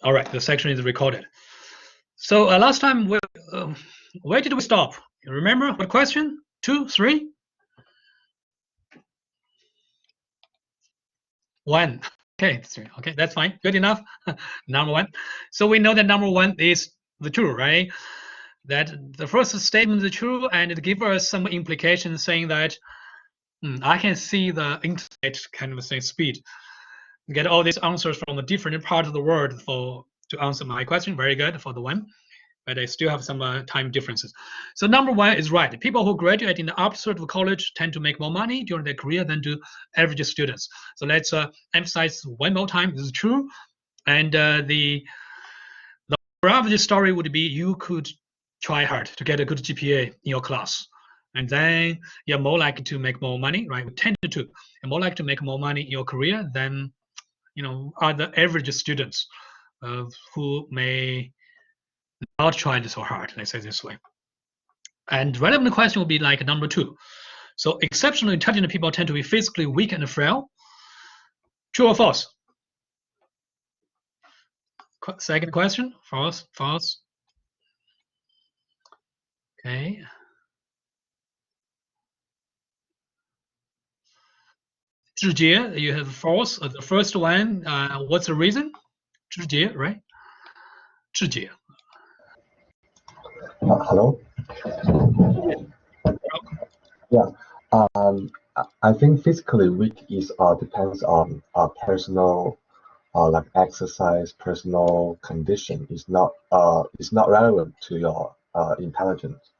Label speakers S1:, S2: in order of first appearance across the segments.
S1: All right, the section is recorded. So last time, where did we stop? You remember what question? 2, 3? 1. Okay, 3. Okay, that's fine. Good enough. Number 1. So we know that number 1 is the true, right? That the first statement is true, and it gives us some implication saying that I can see the internet kind of say speed. Get all these answers from a different part of the world to answer my question. Very good for the 1. But I still have some time differences. So number 1 is right. People who graduate in the upper of college tend to make more money during their career than do average students. So let's emphasize one more time. This is true. And the moral of this story would be you could try hard to get a good GPA in your class. And then you're more likely to make more money, right? We tend to. You're more likely to make more money in your career than other average students who may not try so hard, let's say this way. And relevant question would be like number 2. So exceptionally intelligent people tend to be physically weak and frail. True or false? Second question, false, false. Okay. Zhijie, you have false. The first one, what's the reason? Zhijie, right? Zhijie.
S2: Hello? Yeah. I think physically weak is depends on personal like exercise, personal condition. It's not relevant to your intelligence.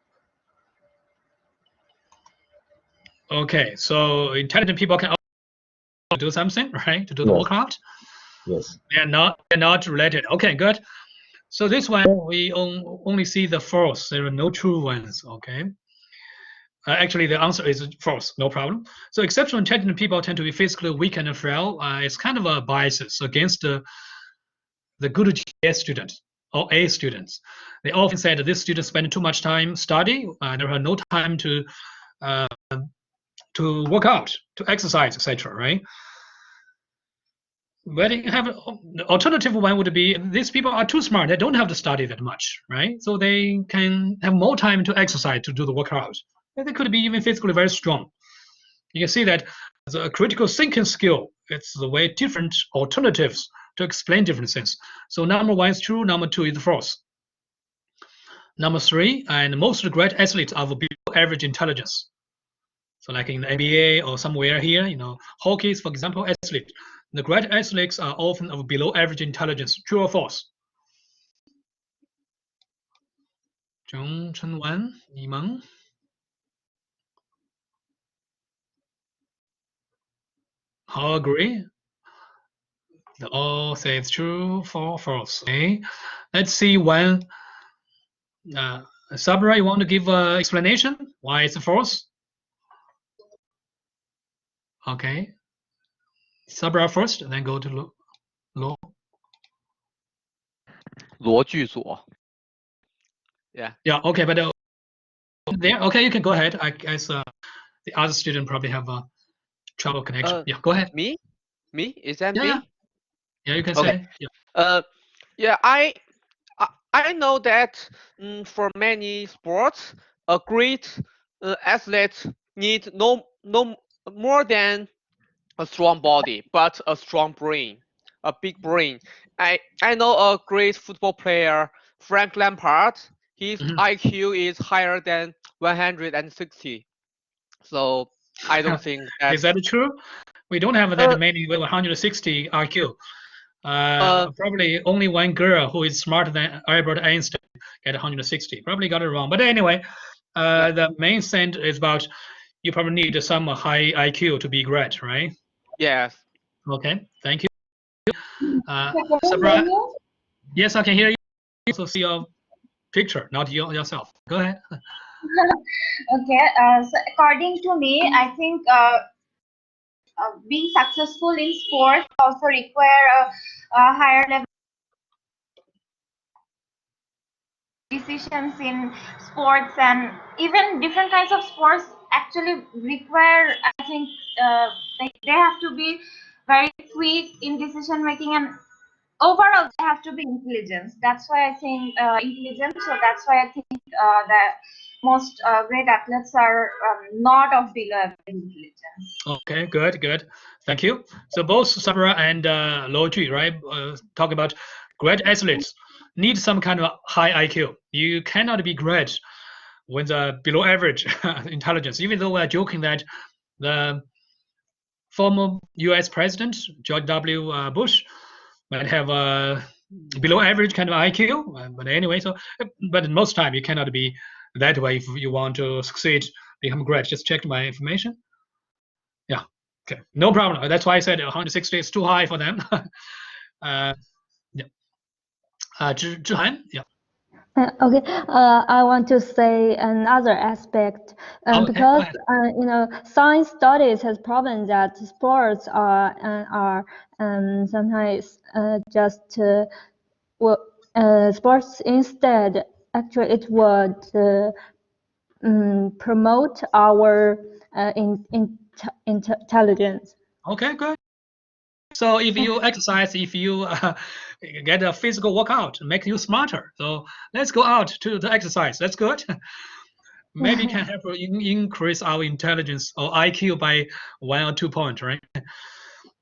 S1: Okay, so intelligent people can also do something, right? To do the workout.
S2: Yes.
S1: They're not related. Okay, good. So this one we only see the false. There are no true ones. Okay. Actually, the answer is false. No problem. So exceptional intelligent people tend to be physically weak and frail. It's kind of a bias against the good GPA students or A students. They often say that this student spend too much time studying. There are no time to work out, to exercise, etc. Right? But you have the alternative one would be these people are too smart. They don't have to study that much, right? So they can have more time to exercise, to do the workout. And they could be even physically very strong. You can see that the critical thinking skill, it's the way different alternatives to explain different things. So number 1 is true, number 2 is false. Number 3, and most great athletes are of below average intelligence. So like in the NBA or somewhere here, hockey, for example, athlete. The great athletes are often of below average intelligence. True or false? Zhong Chenwan, Yimeng. All agree? They all say it's true for false. Okay. Let's see when. Sabra, you want to give an explanation why it's false? Okay. Sabra first, then go to Lo.
S3: 逻句锁. Yeah.
S1: Yeah. Okay, but there. Okay, you can go ahead. I guess the other student probably have a trouble connection. Yeah, go ahead.
S3: Me? Is that me?
S1: Yeah, you can
S3: okay.
S1: say. Yeah.
S3: Yeah. I know that for many sports, a great athlete needs no more than a strong body, but a strong brain, a big brain. I know a great football player, Frank Lampard. His IQ is higher than 160. So I don't think that.
S1: Is that true? We don't have that many with 160 IQ. Probably only one girl who is smarter than Albert Einstein get 160. Probably got it wrong. But anyway, the main thing is about you probably need some high IQ to be great, right?
S3: Yes.
S1: Okay, thank you. Sabra, yes, I can hear you. Also see your picture, not yourself. Go ahead.
S4: Okay, so according to me, I think being successful in sports also require a higher level decisions in sports, and even different kinds of sports actually require, I think, they have to be very quick in decision making, and overall they have to be intelligence. That's why I think intelligent. So that's why I think that most great athletes are not of below average intelligence.
S1: Okay, good. Thank you. So both Sabra and Lo Ju, right, talk about great athletes need some kind of high IQ. You cannot be great with below average intelligence. Even though we're joking that the former U.S. President George W. Bush might have a below average kind of IQ, but anyway, so but most time you cannot be that way if you want to succeed, become great. Just checked my information. Yeah, okay, no problem. That's why I said 160 is too high for them. Yeah. Zhihan, yeah.
S5: Okay, I want to say another aspect
S1: Okay,
S5: because science studies has proven that sports are sometimes just sports instead. Actually, it would promote our intelligence.
S1: Okay, good. So if you exercise, if you get a physical workout, make you smarter. So let's go out to exercise. That's good. Maybe can help increase our intelligence or IQ by 1 or 2 points, right?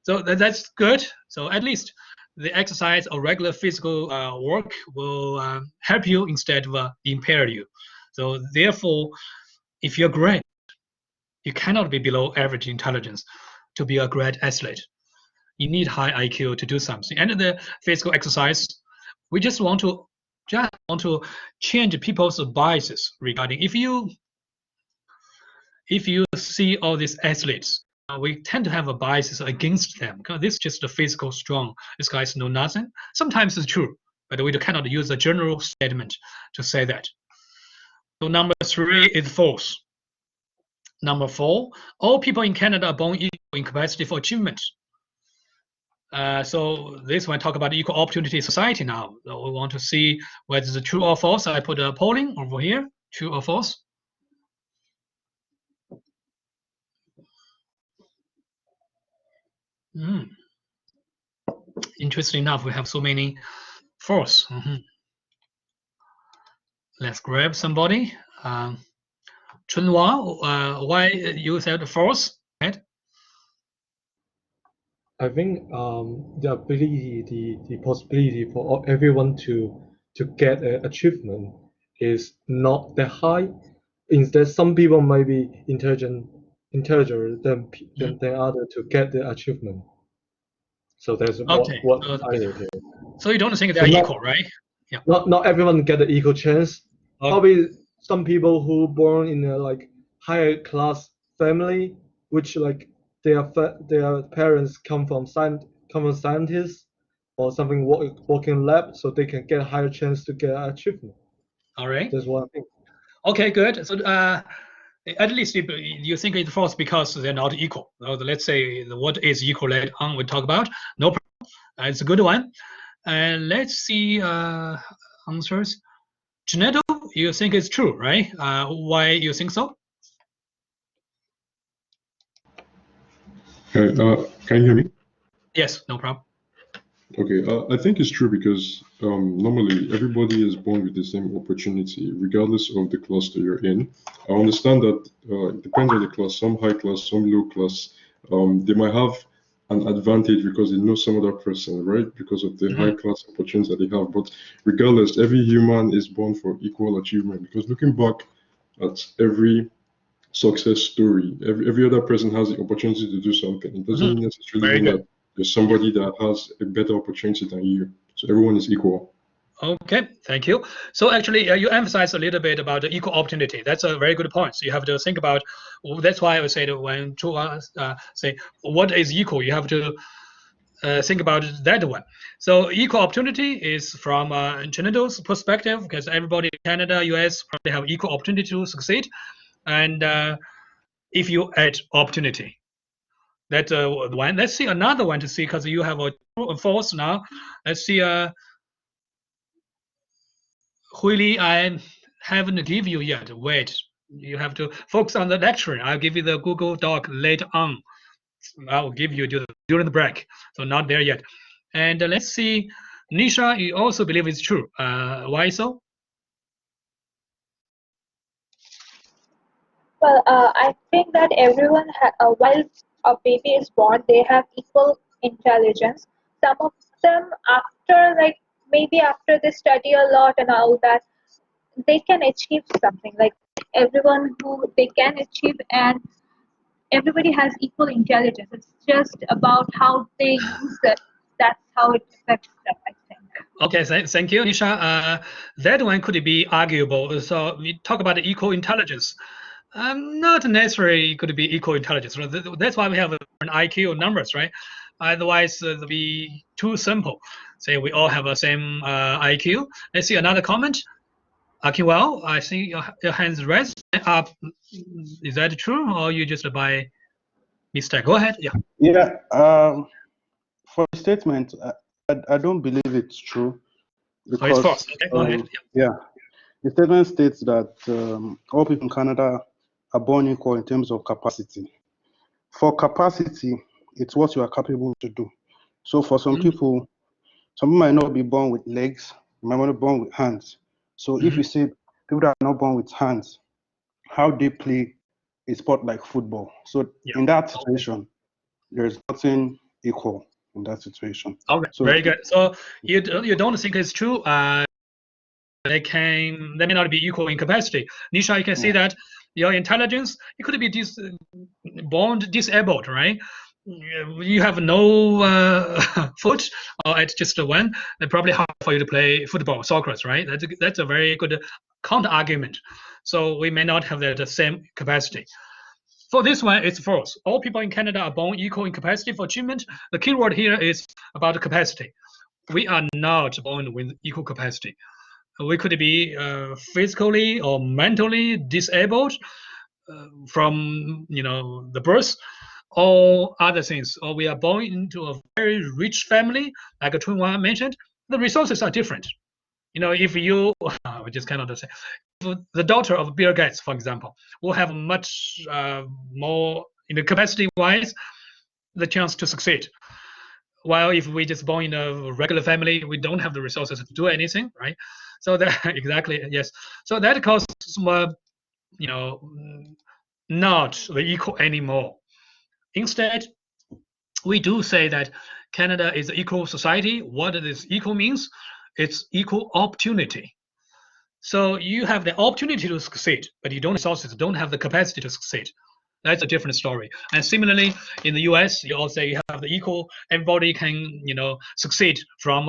S1: So that's good. So at least the exercise or regular physical work will help you instead of impair you. So therefore, if you're great, you cannot be below average intelligence to be a great athlete. You need high IQ to do something. And the physical exercise, we just want to change people's biases regarding if you see all these athletes, we tend to have a biases against them because this is just a physical strong. This guys know nothing. Sometimes it's true, but we cannot use a general statement to say that. So number 3 is false. Number 4, all people in Canada are born equal in capacity for achievement. So this one talk about equal opportunity society now. So we want to see whether it's true or false. I put a polling over here, true or false. Interesting enough, we have so many false. Let's grab somebody. Chunhua, why you said false? Right?
S6: I think the ability, the possibility for everyone to get an achievement is not that high. Instead, some people might be intelligent than others to get the achievement. So that's
S1: Okay.
S6: what I think.
S1: So you don't think they're equal, right? Yeah.
S6: Not everyone get an equal chance.
S1: Okay.
S6: Probably some people who born in a higher class family, which their parents come from scientists or something working lab, so they can get a higher chance to get an achievement.
S1: All right.
S6: That's what I think.
S1: Okay, good. So at least you think it's false because they're not equal. Let's say what is equal later on we'll talk about. No problem. It's a good one. And let's see answers. Janeto, you think it's true, right? Why you think so?
S7: Can you hear me?
S1: Yes, no problem.
S7: Okay, I think it's true because normally everybody is born with the same opportunity, regardless of the class that you're in. I understand that it depends on the class, some high class, some low class. They might have an advantage because they know some other person, right? Because of the high class opportunities that they have. But regardless, every human is born for equal achievement because looking back at every success story, every other person has the opportunity to do something. It doesn't necessarily mean that there's somebody that has a better opportunity than you. So everyone is equal.
S1: Okay, thank you. So actually, you emphasize a little bit about the equal opportunity. That's a very good point. So you have to think about. That's why I would say that when two say what is equal, you have to think about that one. So equal opportunity is from Trinidad's perspective because everybody in Canada, US probably have equal opportunity to succeed, and if you add opportunity. That's one. Let's see another one to see because you have a true and false now. Let's see. Huili, I haven't give you yet. Wait, you have to focus on the lecturing. I'll give you the Google Doc later on. I'll give you during the break. So not there yet. And let's see, Nisha, you also believe it's true. Why so?
S8: Well, I think that everyone, while a baby is born, they have equal intelligence. Some of them, after like maybe after they study a lot and all that, they can achieve something. Like everyone who they can achieve, and everybody has equal intelligence. It's just about how they use it. That's how it affects them, I think.
S1: Okay, thank you, Nisha. That one could be arguable. So we talk about equal intelligence. Not necessarily could be equal intelligence. That's why we have an IQ numbers, right? Otherwise, it'd be too simple. Say we all have the same IQ. Let's see another comment. Well, I see your hands raised up. Is that true, or you just by mistake? Go ahead. Yeah.
S9: Yeah. For the statement, I don't believe it's true
S1: Oh, it's
S9: because
S1: false. Okay, go ahead.
S9: yeah, the statement states that all people in Canada are born equal in terms of capacity. For capacity, it's what you are capable to do. So for some people might not be born with legs, might not be born with hands. So if you say people that are not born with hands, how they play a sport like football. So in that situation, there's nothing equal in that situation.
S1: All right, so, very good. So you don't think it's true? They may not be equal in capacity. Nisha, you can see that your intelligence, it could be born disabled, right? You have no foot, or at just one, then probably hard for you to play football, soccer, right? That's a very good counter argument. So we may not have the same capacity. For this one, it's false. All people in Canada are born equal in capacity for achievement. The key word here is about capacity. We are not born with equal capacity. We could be physically or mentally disabled from the birth, or other things. Or we are born into a very rich family, like Chunhua mentioned. The resources are different. If you, we just cannot say, the daughter of Bill Gates, for example, will have much more, capacity-wise, the chance to succeed. While if we just born in a regular family, we don't have the resources to do anything, right? So that exactly, yes. So that causes not the equal anymore. Instead, we do say that Canada is an equal society. What this equal means? It's equal opportunity. So you have the opportunity to succeed, but you don't have resources, don't have the capacity to succeed. That's a different story. And similarly, in the US, you also have the equal, everybody can, succeed from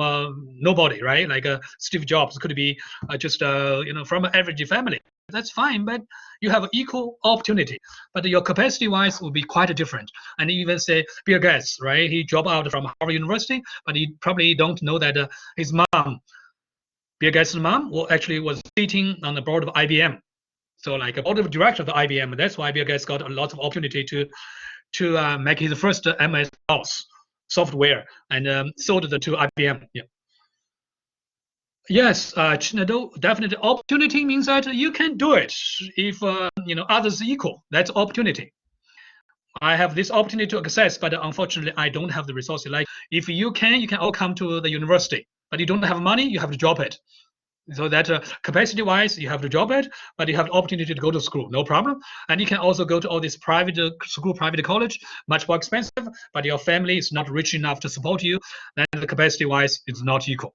S1: nobody, right? Like Steve Jobs could be just, from an average family. That's fine, but you have equal opportunity. But your capacity-wise will be quite different. And even say Bill Gates, right? He dropped out from Harvard University, but he probably don't know that his mom, Bill Gates' mom, actually was sitting on the board of IBM. So like a board of director of the IBM. That's why Bill Gates got a lot of opportunity to make his first MS-DOS software and sold it to IBM. Yeah. Yes, definitely opportunity means that you can do it if others equal. That's opportunity. I have this opportunity to access, but unfortunately, I don't have the resources. Like if you can all come to the university, but you don't have money, you have to drop it. So that capacity-wise, you have to drop it, but you have the opportunity to go to school, no problem. And you can also go to all this private school, private college, much more expensive, but your family is not rich enough to support you, then the capacity-wise, it's not equal.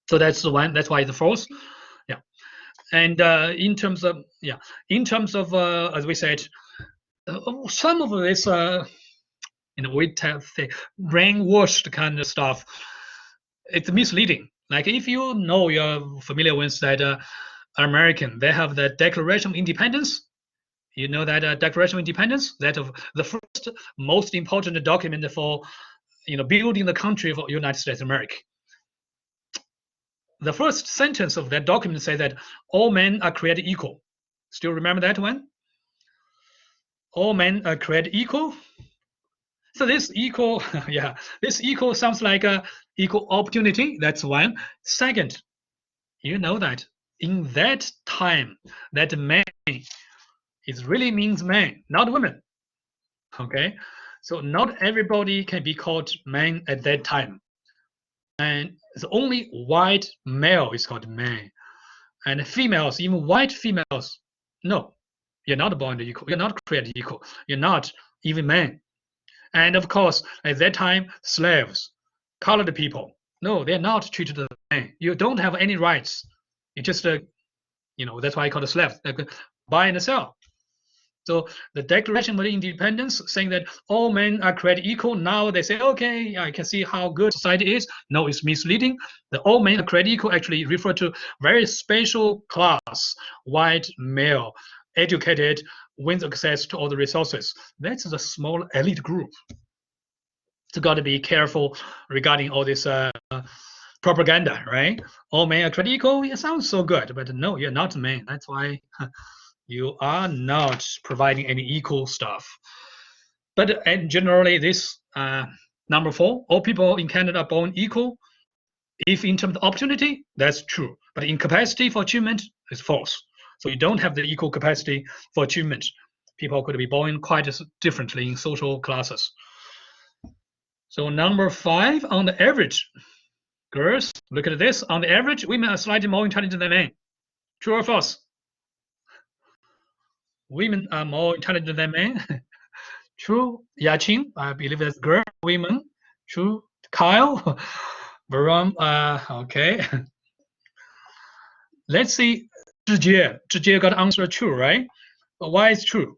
S1: So that's the one. That's why it's false. Yeah. And in terms of as we said, some of this we say brainwashed kind of stuff, it's misleading. Like if you're familiar with that American, they have the Declaration of Independence. You know that Declaration of Independence, that of the first most important document for building the country of United States of America. The first sentence of that document says that all men are created equal. Still remember that one? All men are created equal. So this equal, this equal sounds like a equal opportunity. That's one. Second, you know that in that time, that man, it really means man, not women. Okay, so not everybody can be called man at that time. and the only white male is called man, and females, even white females, no, you're not born equal. You're not created equal. You're not even man. And of course, at that time, slaves, colored people, no, they're not treated as men. You don't have any rights. You just, that's why I call it slaves, like buy and sell. So the Declaration of Independence saying that all men are created equal. Now they say, okay, I can see how good society is. No, it's misleading. The all men are created equal actually refer to very special class, white male, educated, wins access to all the resources. That's the small elite group. So got to be careful regarding all this propaganda, right? All men are created equal. It sounds so good, but no, you're not a man. That's why you are not providing any equal stuff. But generally, this number 4, all people in Canada are born equal. If in terms of opportunity, that's true. But in capacity for achievement, it's false. So you don't have the equal capacity for achievement. People could be born quite differently in social classes. So number 5, on the average, girls, look at this. On the average, women are slightly more intelligent than men. True or false? Women are more intelligent than men. True. Yaqing, I believe that's girl, women. True. Kyle, Baron, okay. Let's see. Zhijie got answer true, right? But why is true?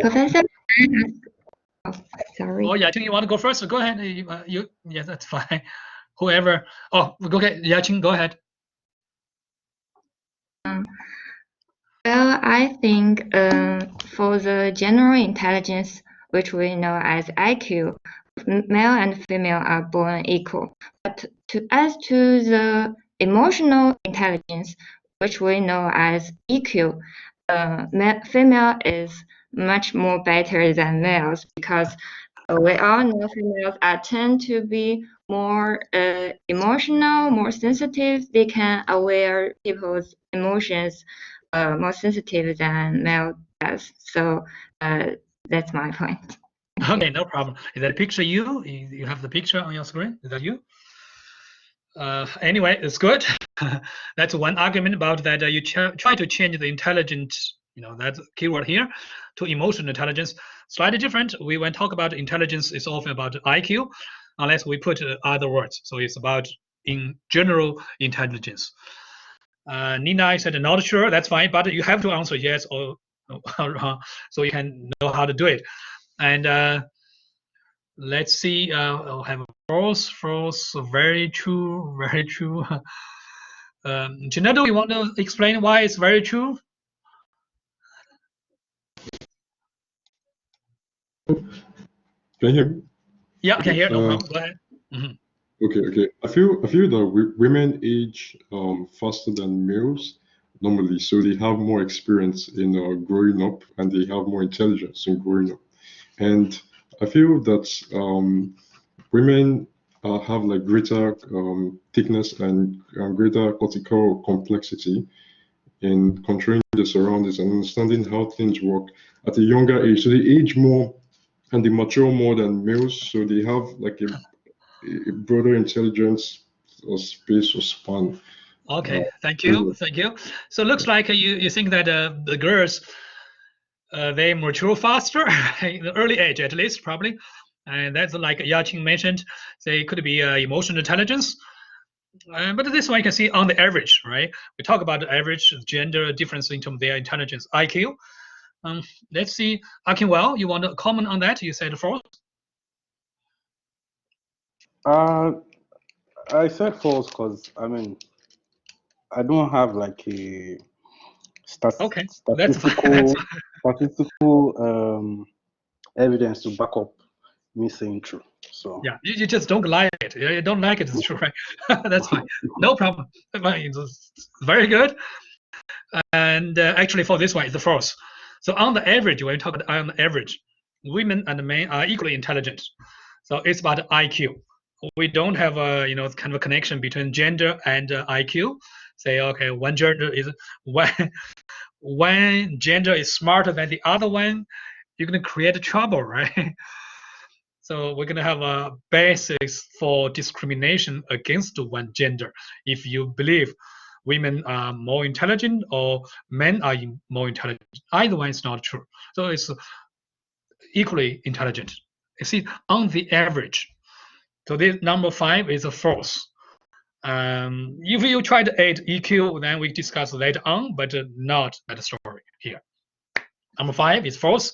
S10: Professor, sorry.
S1: Oh, Yaqing, you want to go first? Go ahead. Yeah, that's fine. Whoever. Oh, go ahead. Yaqing, go ahead.
S10: Well, I think for the general intelligence, which we know as IQ, male and female are born equal. But as to the emotional intelligence, which we know as EQ, female is much more better than males because we all know females tend to be more emotional, more sensitive. They can aware people's emotions more sensitive than male does. So that's my point.
S1: Okay, no problem. Is that picture you? You have the picture on your screen? Is that you? Anyway, it's good. That's one argument about that you try to change the intelligent, that keyword here, to emotional intelligence. Slightly different. We when talk about intelligence, it's often about IQ, unless we put other words. So it's about in general intelligence. Nina, I said not sure. That's fine, but you have to answer yes or no, so you can know how to do it. And let's see. I'll have false, very true, very true. Janado, you want to explain why it's very true?
S7: Can you hear me?
S1: Yeah, I can hear. No problem. Go ahead.
S7: Okay. I feel that women age faster than males normally, so they have more experience in growing up, and they have more intelligence in growing up. And I feel that women have like greater thickness and greater cortical complexity in controlling the surroundings and understanding how things work at a younger age. So they age more and they mature more than males, so they have like a broader intelligence or space or span.
S1: Okay, thank you. So it looks like you think that the girls they mature faster in the early age, at least probably, and that's like Yaqing mentioned. They could be emotional intelligence, but this one you can see on the average, right? We talk about the average gender difference in terms of their intelligence IQ. Let's see, Akinwell, you want to comment on that? You said false.
S9: I said false because I don't have like a statistical evidence to back up me saying true. So
S1: yeah, you just don't like it. You don't like it. It's true, right? That's fine. No problem. It's very good. And actually, for this one, it's false. So on the average, when we talk about on the average, women and men are equally intelligent. So it's about IQ. We don't have a kind of a connection between gender and IQ. Say okay, one gender is one gender is smarter than the other one, you're gonna create trouble, right? So we're going to have a basis for discrimination against one gender. If you believe women are more intelligent or men are more intelligent, either one is not true. So it's equally intelligent. You see, on the average. So this number 5 is a false. If you try to add EQ, then we discuss later on, but not that story here. Number 5 is false.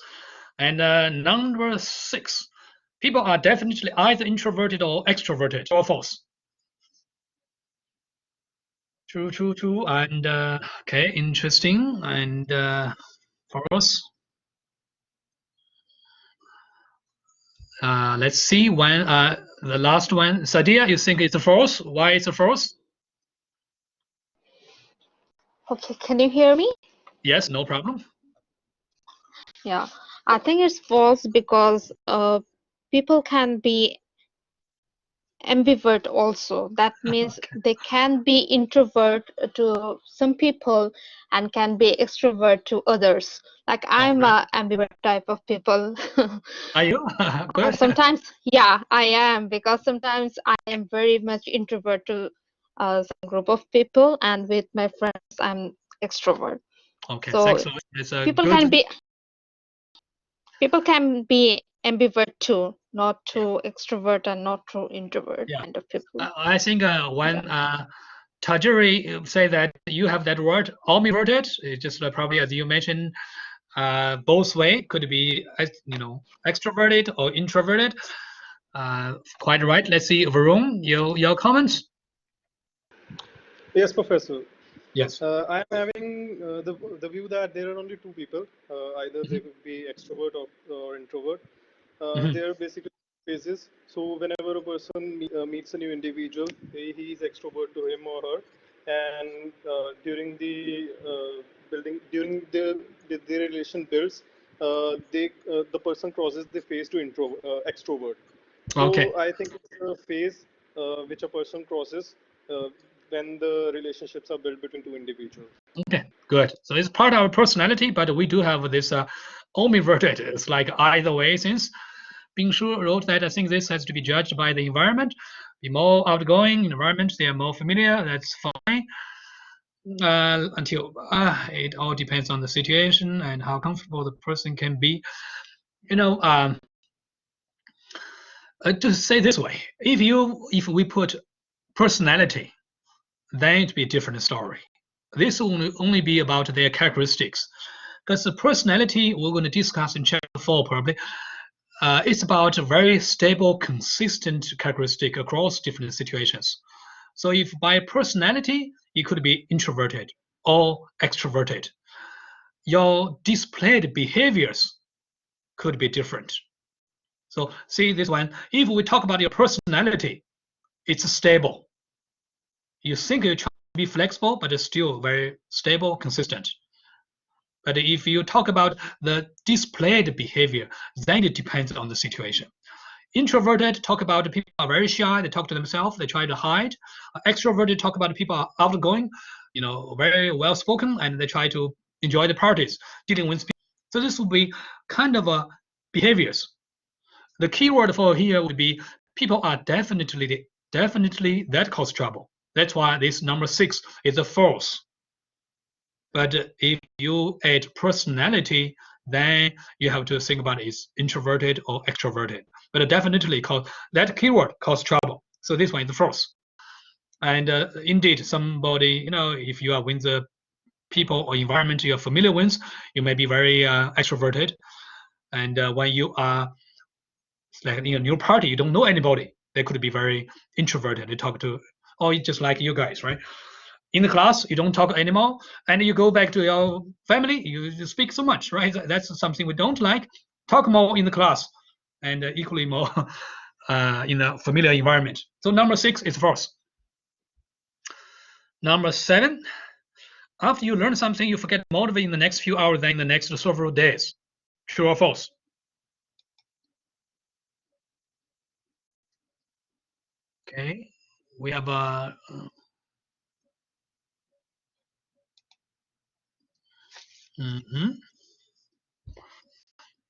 S1: And number 6, people are definitely either introverted or extroverted, or false. True, true, true. And okay, interesting. And false. Let's see when the last one. Sadia, you think it's a false? Why it's a false?
S11: Okay, can you hear me?
S1: Yes, no problem.
S11: Yeah, I think it's false because people can be ambivert also. That means
S1: Okay.
S11: they can be introvert to some people and can be extrovert to others. Like I'm
S1: Right.
S11: a ambivert type of people.
S1: Are you? Good.
S11: Sometimes, yeah, I am, because sometimes I am very much introvert to some group of people, and with my friends, I'm extrovert.
S1: Okay,
S11: So
S1: thanks. It's a
S11: people
S1: good.
S11: can be ambivert too, not
S1: Yeah.
S11: too extrovert and not too introvert
S1: Yeah.
S11: kind of people.
S1: I think when Tajiri say that you have that word omniverted, it's just probably as you mentioned, both way could be extroverted or introverted. Quite right. Let's see, Varun, your comments.
S12: Yes, Professor.
S1: Yes.
S12: I'm having the view that there are only two people. Either they could be extrovert or introvert. They are basically phases. So whenever a person meets a new individual, he is extrovert to him or her, and during the during the relation builds, the person crosses the phase to extrovert.
S1: Okay.
S12: So I think it's a phase which a person crosses when the relationships are built between two individuals.
S1: Okay, good. So it's part of our personality, but we do have this omniverted. It's like either way. Since Bing Shu wrote that, I think this has to be judged by the environment. Be more outgoing environment, they are more familiar. That's fine. Until it all depends on the situation and how comfortable the person can be. To say this way, if we put personality, then it'd be a different story. This will only be about their characteristics, because the personality we're going to discuss in chapter 4 probably. It's about a very stable, consistent characteristic across different situations. So if by personality, you could be introverted or extroverted. Your displayed behaviors could be different. So see this one, if we talk about your personality, it's stable. You think you try to be flexible, but it's still very stable, consistent. But if you talk about the displayed behavior, then it depends on the situation. Introverted talk about people are very shy, they talk to themselves, they try to hide. Extroverted talk about people are outgoing, very well spoken, and they try to enjoy the parties, dealing with people. So this would be kind of behaviors. The key word for here would be people are definitely that cause trouble. That's why this number 6 is a false. But if you add personality, then you have to think about is introverted or extroverted. But definitely that keyword cause trouble. So this one is false. And indeed, somebody, if you are with the people or environment you're familiar with, you may be very extroverted. And when you are like in a new party, you don't know anybody, they could be very introverted. They talk to, or just like you guys, right? In the class, you don't talk anymore, and you go back to your family, you speak so much, right? That's something we don't like. Talk more in the class, and equally more in a familiar environment. So number 6 is false. Number 7, after you learn something, you forget more of it in the next few hours than in the next several days. True or false? Okay, we have a.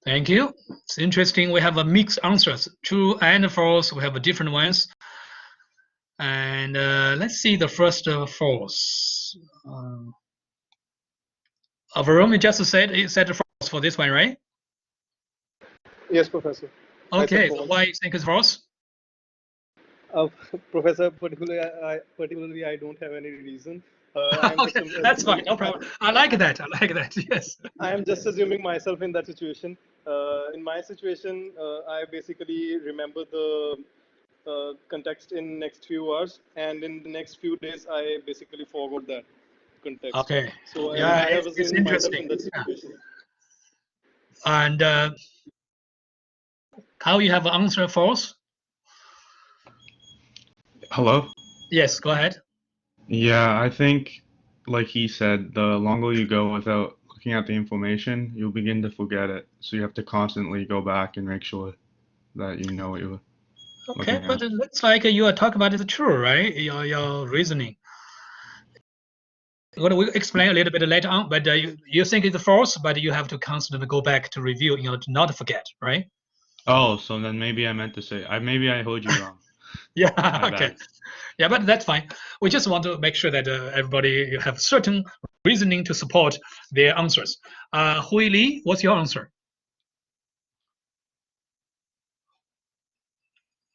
S1: Thank you. It's interesting. We have a mixed answers, true and false. We have a different ones. And let's see the first false. Varun just said false for this one, right?
S12: Yes, Professor.
S1: Okay, so why you think it's false?
S12: Professor, particularly, I don't have any reason.
S1: Okay, that's fine, no problem. I like that. I like that. Yes.
S12: I am just assuming myself in that situation. In my situation, I basically remember the context in next few hours, and in the next few days, I basically forgot that context.
S1: Okay.
S12: So
S1: Yeah,
S12: I was
S1: it's
S12: in myself
S1: interesting.
S12: in that situation.
S1: And how you have answer false?
S13: Hello?
S1: Yes, go ahead.
S13: Yeah, I think, like he said, the longer you go without looking at the information, you'll begin to forget it. So you have to constantly go back and make sure that you know what you're
S1: Okay,
S13: looking
S1: but
S13: at.
S1: it looks like you are talking about the true, right? Your reasoning. We'll explain a little bit later on, but you think it's false, but you have to constantly go back to review, to not forget, right?
S13: Oh, so then maybe I meant to say, maybe I heard you wrong.
S1: Yeah,
S13: My
S1: okay.
S13: bad.
S1: Yeah, but that's fine. We just want to make sure that everybody have certain reasoning to support their answers. Hui Li, what's your answer?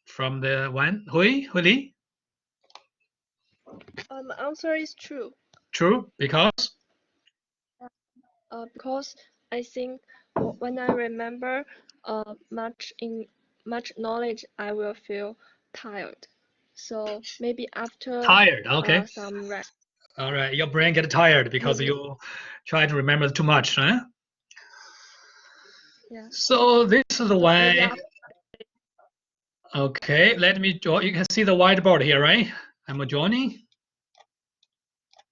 S1: From the one, Hui Li?
S14: The answer is true.
S1: True, because?
S14: Because I think when I remember much knowledge, I will feel tired. So maybe after
S1: Tired, okay.
S14: some rest.
S1: All right, your brain get tired because you try to remember too much, huh?
S14: Yeah.
S1: So this is the way.
S14: Yeah.
S1: Okay, let me draw. You can see the whiteboard here, right? I'm joining.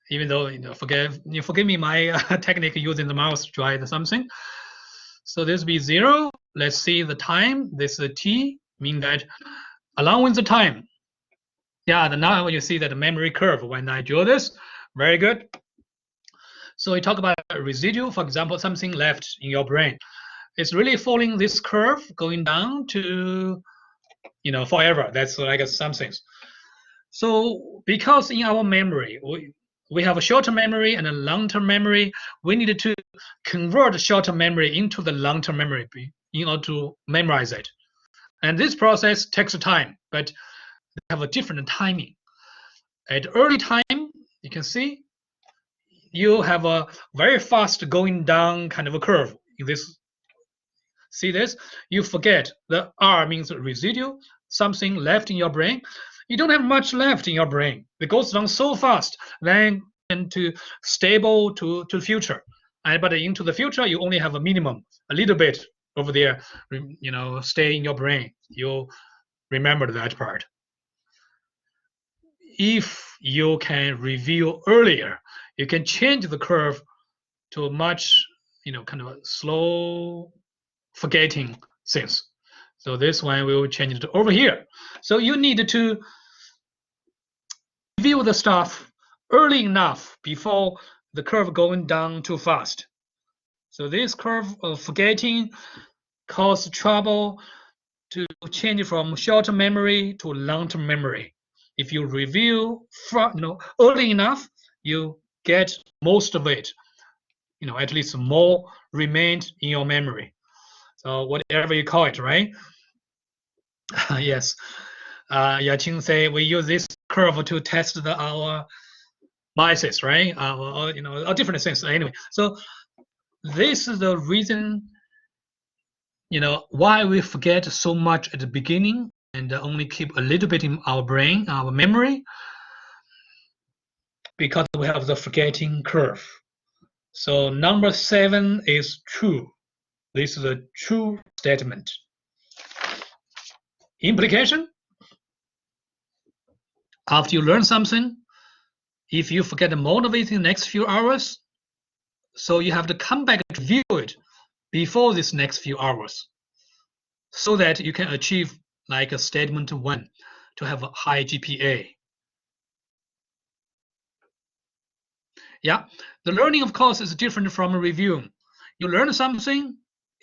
S1: Even though forgive me my technique using the mouse to drive something. So this will be 0. Let's see the time. This is t, mean that along with the time. Yeah, now you see that the memory curve when I draw this. Very good. So we talk about residual, for example, something left in your brain. It's really following this curve going down to, forever. That's like some things. So because in our memory, we have a short-term memory and a long-term memory, we need to convert short-term memory into the long-term memory in order to memorize it. And this process takes time, but they have a different timing. At early time, you can see you have a very fast going down kind of a curve. In this, see this? You forget the R means residual, something left in your brain. You don't have much left in your brain. It goes down so fast, then into stable to future. But into the future, you only have a minimum, a little bit over there, stay in your brain. You remember that part. If you can review earlier, you can change the curve to much, kind of a slow forgetting things. So this one we will change it over here. So you need to review the stuff early enough before the curve going down too fast. So this curve of forgetting causes trouble to change from short-term memory to long-term memory. If you review early enough, you get most of it. At least more remained in your memory. So whatever you call it, right? Yes. Yaqing say we use this curve to test our biases, right? Different things. Anyway, so this is the reason, why we forget so much at the beginning and only keep a little bit in our brain, our memory, because we have the forgetting curve. So number 7 is true. This is a true statement. Implication: after you learn something, if you forget more of it in the next few hours, so you have to come back to view it before this next few hours, so that you can achieve like a statement 1 to have a high GPA. Yeah, the learning, of course, is different from reviewing. You learn something,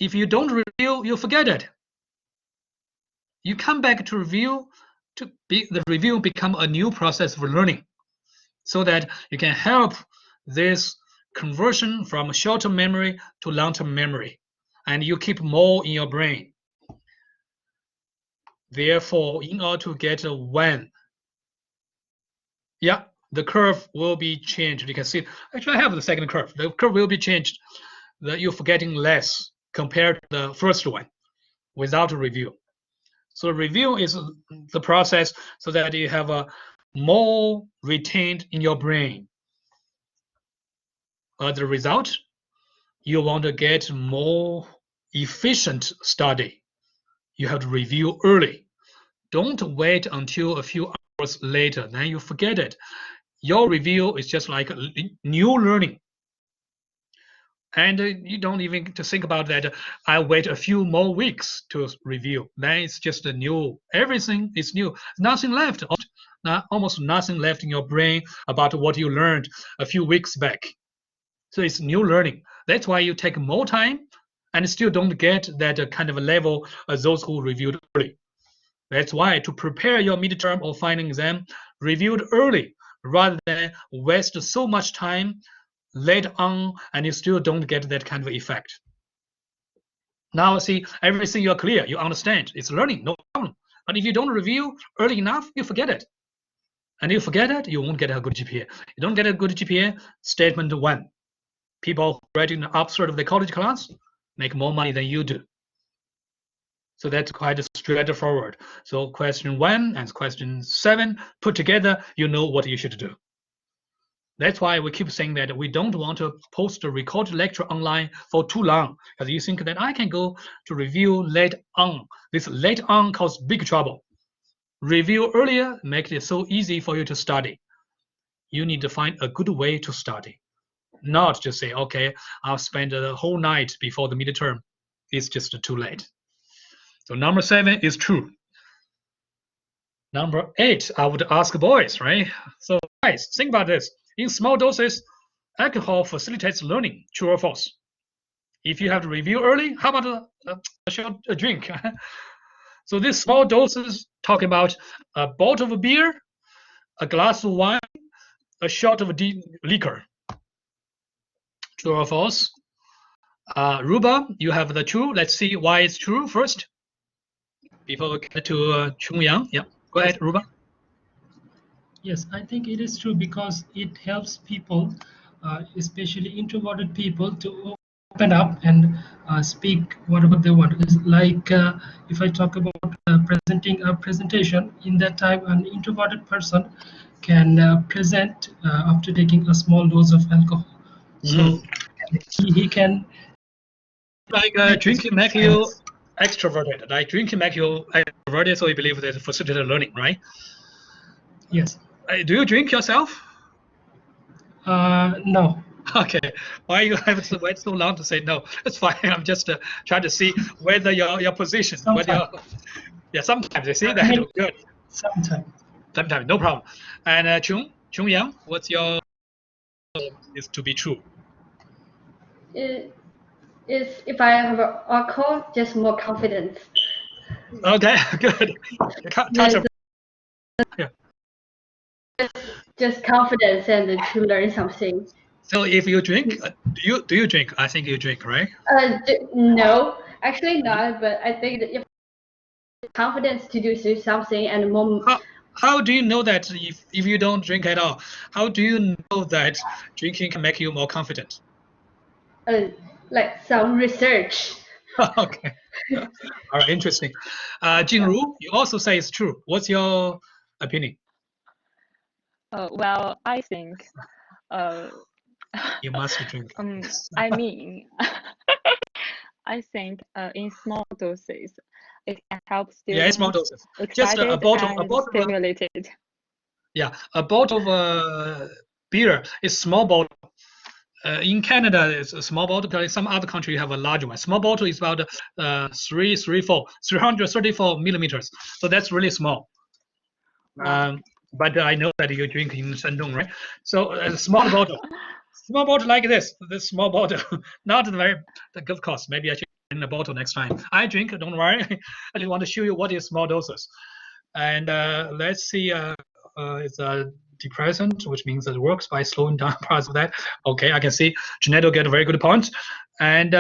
S1: If you don't review, you forget it. You come back to review the review become a new process for learning, so that you can help this conversion from short-term memory to long-term memory, and you keep more in your brain. Therefore, in order to get a 1, yeah, the curve will be changed. You can see, actually, I have the second curve. The curve will be changed. You're forgetting less compared to the first one without a review. So review is the process so that you have a more retained in your brain. As a result, you want to get more efficient study. You have to review early. Don't wait until a few hours later, then you forget it. Your review is just like new learning. And you don't even to think about that. I wait a few more weeks to review. Then it's just a new. Everything is new. Nothing left. Almost nothing left in your brain about what you learned a few weeks back. So it's new learning. That's why you take more time, and still don't get that kind of a level as those who reviewed early. That's why to prepare your midterm or final exam, reviewed early rather than waste so much time later on and you still don't get that kind of effect. Now see, everything you're clear, you understand, it's learning, no problem. But if you don't review early enough, you forget it. And you forget it, you won't get a good GPA. You don't get a good GPA, statement 1. People graduating the upward of the college class make more money than you do. So that's quite straightforward. So question 1 and question 7 put together, you know what you should do. That's why we keep saying that we don't want to post a recorded lecture online for too long, because you think that I can go to review late on. This late on causes big trouble. Review earlier makes it so easy for you to study. You need to find a good way to study, not just say, okay, I'll spend the whole night before the midterm. It's just too late. So number 7 is true. Number 8, I would ask boys, right? So guys, think about this. In small doses, alcohol facilitates learning, true or false? If you have to review early, how about a short drink? So these small doses talking about a bottle of beer, a glass of wine, a shot of liquor. True or false? Ruba, you have the true. Let's see why it's true first. Before we get to Chung-Yang. Yeah, go ahead, Ruba.
S15: Yes, I think it is true because it helps people, especially introverted people, to open up and speak whatever they want. It's like if I talk about presenting a presentation, in that time an introverted person can present after taking a small dose of alcohol. So he can.
S1: Like drinking make you extroverted. Like drinking make you extroverted, so you believe that it facilitates learning, right?
S15: Yes.
S1: Do you drink yourself?
S15: No.
S1: Okay. Why you have to wait so long to say no? It's fine. I'm just trying to see whether your position. Whether yeah, sometimes you see that. Good.
S15: Sometimes.
S1: Sometimes, no problem. And Chung-Yang, what's your is to be true?
S16: It is if I have a call, just more confidence.
S1: Okay, good. Yeah.
S16: Just confidence and to learn something.
S1: So if you drink, do you drink? I think you drink, right?
S16: No, actually not. But I think that if confidence to do something and more.
S1: How do you know that if you don't drink at all? How do you know that drinking can make you more confident?
S16: Like some research.
S1: Okay. All right, interesting. Jinru, you also say it's true. What's your opinion?
S17: Well, I think
S1: you must drink.
S17: I mean, I think in small doses, it can help students.
S1: Yeah, small doses.
S17: Just a bottle, stimulated.
S1: Yeah, a bottle of beer is small bottle. In Canada, it's a small bottle. Because some other country have a larger one. Small bottle is about 334 millimeters. So that's really small. But I know that you drink in Shandong, right? So a small bottle like this small bottle, not very good cost. Maybe I should in a bottle next time. I drink, don't worry. I just want to show you what is small doses. And let's see, it's a depressant, which means it works by slowing down parts of that. Okay, I can see Janeto get a very good point. And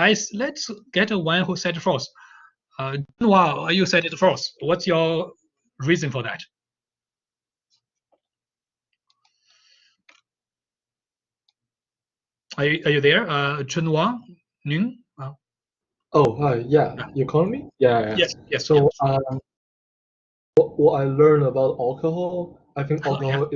S1: let's get one who said it first. Wow, you said it first. What's your reason for that? Are you there, Chunhua Ning?
S6: Oh, hi. Yeah, you call me? Yeah.
S1: Yes.
S6: So, what I learned about alcohol, I think alcohol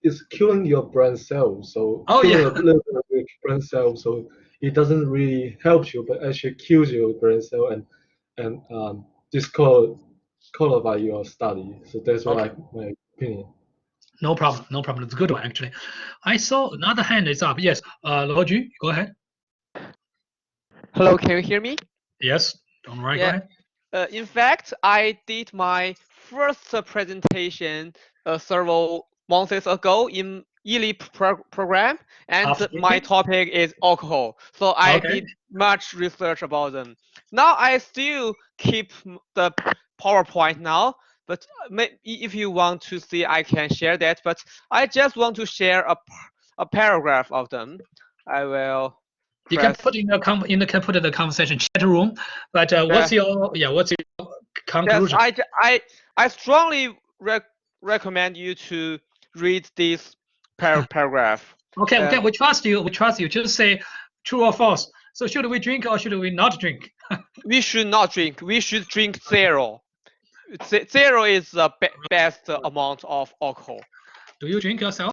S6: is killing your brain cells. So killing a little bit of your brain cells. So it doesn't really help you, but actually kills your brain cell and disqualify your study. So that's what my opinion.
S1: No problem. It's a good one, actually. I saw another hand is up. Yes, Loju, go ahead.
S3: Hello, can you hear me?
S1: Yes, don't worry,
S3: Yeah.
S1: go ahead.
S3: In fact, I did my first presentation several months ago in ELEAP program, and my topic is alcohol. So I did much research about them. Now I still keep the PowerPoint now, but if you want to see, I can share that. But I just want to share a paragraph of them. I will.
S1: You can put in the conversation chat room. But what's your conclusion?
S3: Yes, I strongly recommend you to read this paragraph.
S1: Okay, we trust you. Just say true or false. So should we drink or should we not drink?
S3: We should not drink. We should drink 0. 0 is the best amount of alcohol.
S1: Do you drink yourself?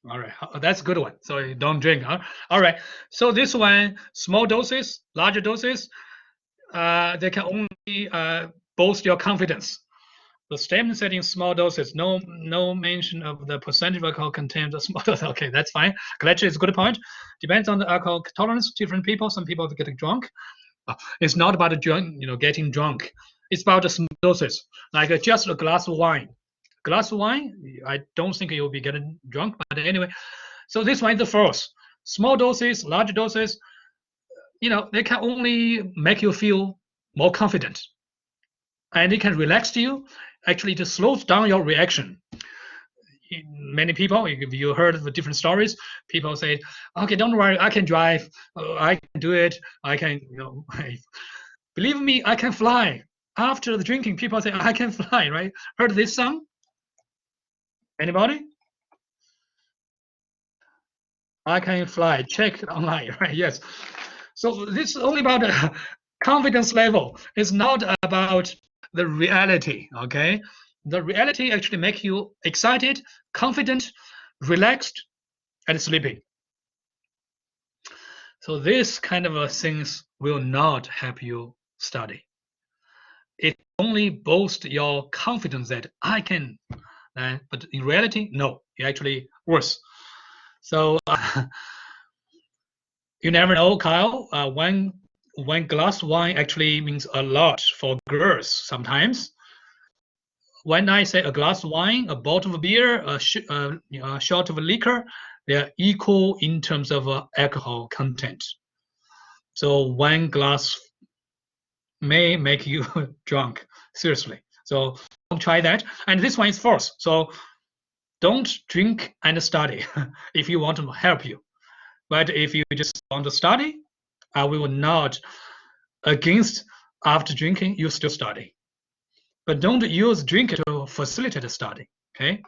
S1: All right, that's a good one. So you don't drink, huh? All right. So this one, small doses, larger doses, they can only boost your confidence. The statement setting small doses, no mention of the percentage of alcohol contained the small dose. Okay, that's fine. Actually, it's a good point. Depends on the alcohol tolerance. Different people. Some people get drunk. It's not about getting drunk. It's about the small doses, like just a glass of wine. Glass of wine, I don't think you'll be getting drunk. But anyway, so this one is the first. Small doses, large doses, they can only make you feel more confident, and it can relax you. Actually, it slows down your reaction. Many people, if you heard the different stories, people say, okay, don't worry, I can drive, I can do it, I can, believe me, I can fly. After the drinking, people say, I can fly, right? Heard this song? Anybody? I can fly, check it online, right? Yes. So this is only about the confidence level. It's not about the reality, okay? The reality actually make you excited, confident, relaxed, and sleepy. So this kind of things will not help you study. It only boosts your confidence that I can, but in reality, no, it actually worse. So you never know, Kyle. One glass of wine actually means a lot for girls sometimes. When I say a glass of wine, a bottle of beer, a shot of liquor, they are equal in terms of alcohol content. So one glass may make you drunk, seriously. So don't try that. And this one is false. So don't drink and study if you want to help you. But if you just want to study, I will not against after drinking, you still study. But don't use drink to facilitate the study, okay?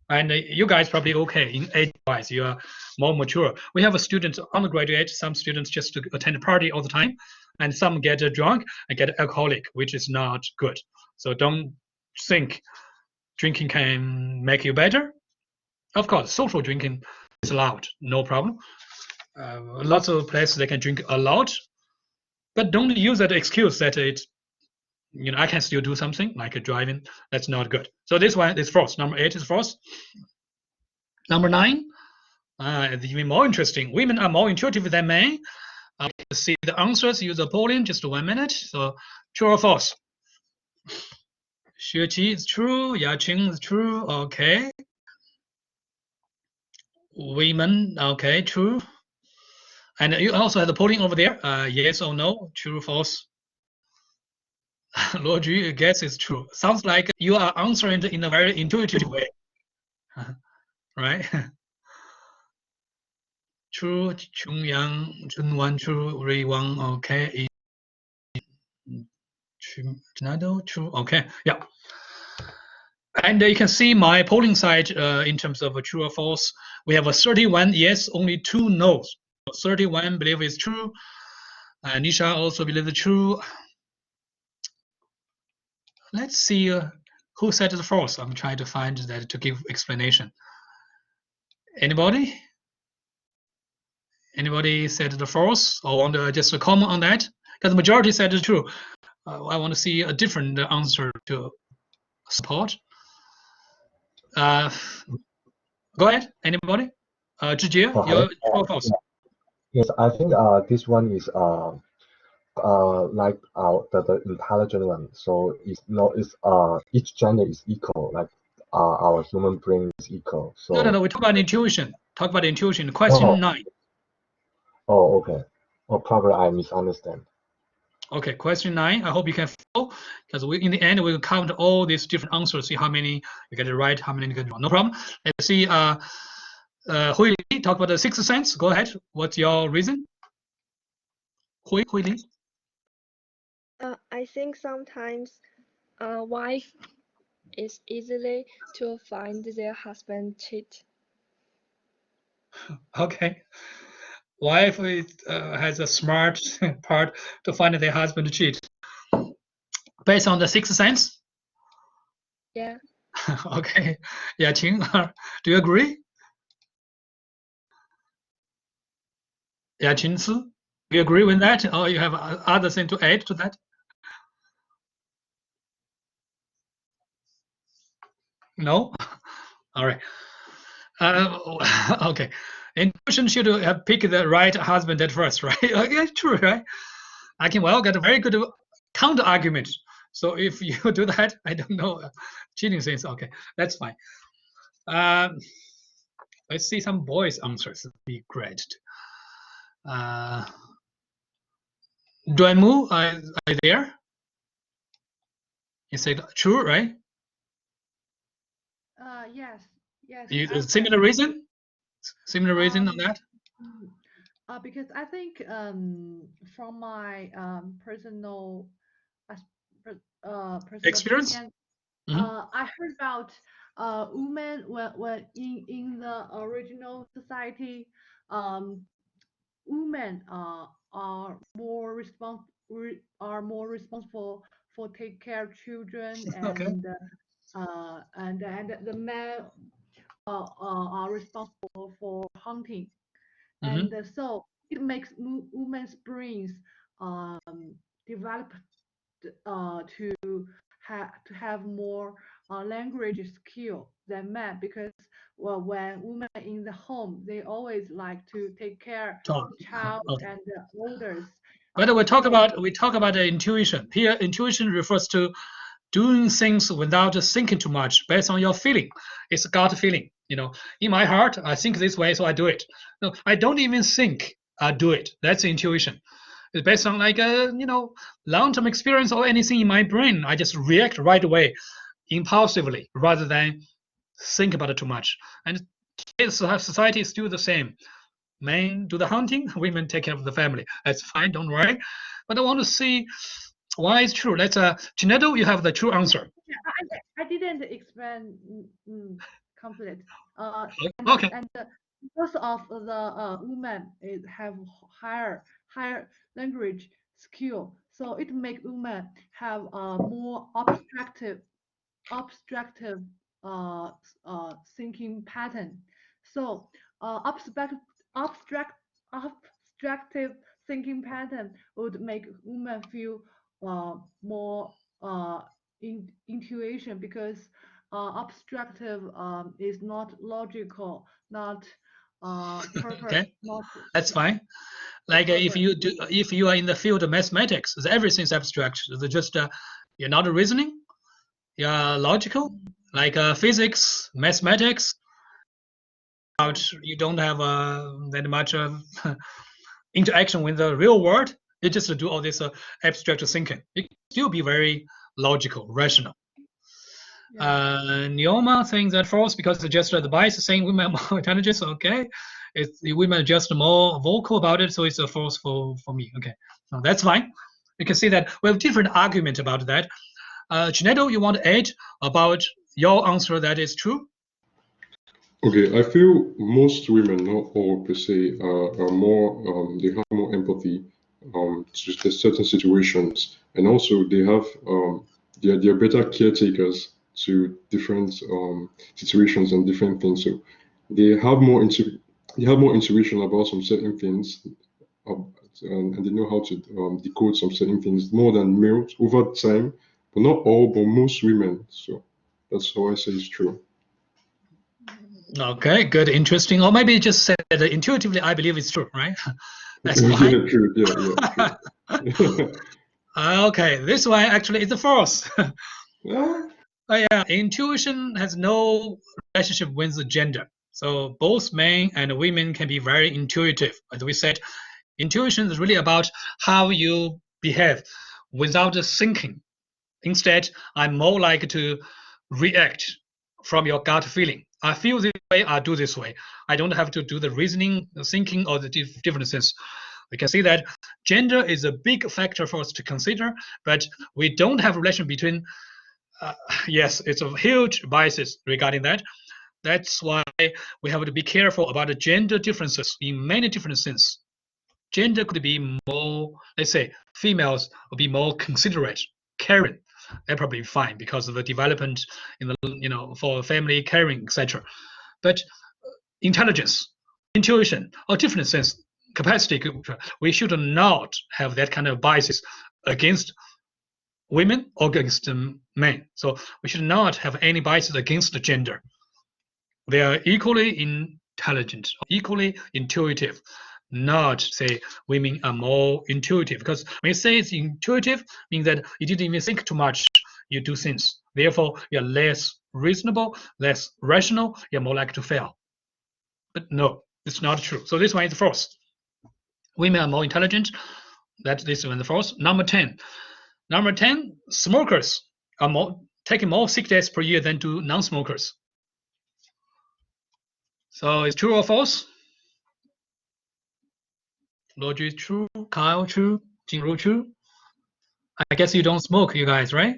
S1: And you guys probably okay in age-wise, you are more mature. We have a student undergraduate, some students just to attend a party all the time, and some get drunk and get alcoholic, which is not good. So don't think drinking can make you better. Of course, social drinking is allowed, no problem. Lots of places they can drink a lot, but don't use that excuse that it's, I can still do something like driving. That's not good. So this one is false. Number 8 is false. Number 9, even more interesting. Women are more intuitive than men. See the answers. Use the polling. Just 1 minute. So true or false? Xueqi is true. Yaqing is true. Okay. Women. Okay, true. And you also have the polling over there. Yes or no, true, false. Luoju guess it's true. Sounds like you are answering it in a very intuitive way, right? True, Chungyang, Chunwan, true, Riwang, okay. Chinado, true, okay, yeah. And you can see my polling side in terms of true or false. We have a 31 yes, only 2 no's. 31 believe it's true. Nisha also believes it's true. Let's see who said it's false. I'm trying to find that to give explanation. Anybody? Anybody said the false or want to just comment on that? Because the majority said it's true. I want to see a different answer to support. Go ahead. Anybody? Zhijie, you're true or false?
S2: Yes, I think this one is like the intelligent one. So it's not each gender is equal. Like our human brain is equal. So
S1: No. We talk about intuition. Talk about intuition. Question 9.
S2: Oh, okay. Oh, probably I misunderstand.
S1: Okay, question 9. I hope you can follow, because in the end we will count all these different answers, see how many you get it right, how many you get it wrong. No problem. Let's see. Hui Li, talk about the sixth sense. Go ahead. What's your reason? Hui Li.
S14: I think sometimes wife is easily to find their husband cheat.
S1: Okay. Wife has a smart part to find their husband cheat. Based on the sixth sense?
S14: Yeah.
S1: Okay. Yeah, Qing, do you agree? Yeah, Qingci, do you agree with that, or you have other thing to add to that? No? All right. Okay. Intuition should have picked the right husband at first, right? Okay, true, right? I can well get a very good counter argument. So if you do that, I don't know, cheating things. Okay, that's fine. Let's see some boys' answers. Be great. Duanmu, are you there? You said true, right?
S18: Yes.
S1: Similar reason? Similar reason on that?
S18: Because I think from my personal
S1: Experience?
S18: opinion, I heard about women when in the original society, women are more responsible for take care of children
S1: Okay.
S18: and the men are responsible for hunting, and so it makes women's brains develop to have more language skill than men, because when women in the home, they always like to take care of child and elders.
S1: But we talk about the intuition. Here, intuition refers to doing things without thinking too much, based on your feeling. It's a gut feeling. In my heart, I think this way, so I do it. No, I don't even think. I do it. That's intuition. It's based on long-term experience or anything in my brain. I just react right away, impulsively, rather than think about it too much. And society is still the same. Men do the hunting, women take care of the family. That's fine, don't worry. But I want to see why it's true. Let's Chinedu, you have the true answer.
S18: I didn't explain complete.
S1: Okay.
S18: And because of the women have higher language skill, so it make women have more abstractive thinking pattern. So abstractive thinking pattern would make women feel more intuition, because abstractive is not logical, not purpose.
S1: Okay,
S18: not
S1: that's fine. Like if you are in the field of mathematics, everything's abstract. It's just you're not reasoning, you're logical. Like physics, mathematics, you don't have that much interaction with the real world, you just do all this abstract thinking. It can still be very logical, rational. Neoma thinks that false because it's just the bias saying women are more intelligent. Okay, it's the women are just more vocal about it, so it's a false for me. Okay, so that's fine. You can see that we have different argument about that. Ginedo, you want to add about your answer that is true?
S7: Okay, I feel most women, not all per se, are more, they have more empathy to certain situations, and also they have, they're better caretakers to different situations and different things. So they have more intuition about some certain things, and they know how to decode some certain things more than males over time, but not all, but most women. So that's how I say it's true.
S1: Okay, good, interesting. Or maybe just say that intuitively, I believe it's true, right? That's fine.
S7: Yeah, true. Yeah, true.
S1: Okay, this one actually is false.
S7: Yeah.
S1: Yeah, intuition has no relationship with the gender. So both men and women can be very intuitive. As we said, intuition is really about how you behave without thinking. Instead, I'm more like to react from your gut feeling. I feel this way, I do this way. I don't have to do the reasoning, the thinking, or the differences. We can see that gender is a big factor for us to consider, but we don't have a relation between, yes, it's a huge biases regarding that. That's why we have to be careful about the gender differences in many different senses. Gender could be more, let's say, females will be more considerate, caring. They're probably fine because of the development in the, for family caring, etc. But intelligence, intuition, or different sense, capacity, we should not have that kind of biases against women or against men. So we should not have any biases against the gender. They are equally intelligent, equally intuitive. Not say women are more intuitive, because when you say it's intuitive, means that you didn't even think too much, you do things. Therefore, you're less reasonable, less rational, you're more likely to fail. But no, it's not true. So this one is false. Women are more intelligent. This one is false. Number 10. Number 10, smokers are taking more sick days per year than do non-smokers. So it's true or false? Roger is true, Kyle true, Jingru true. I guess you don't smoke, you guys, right?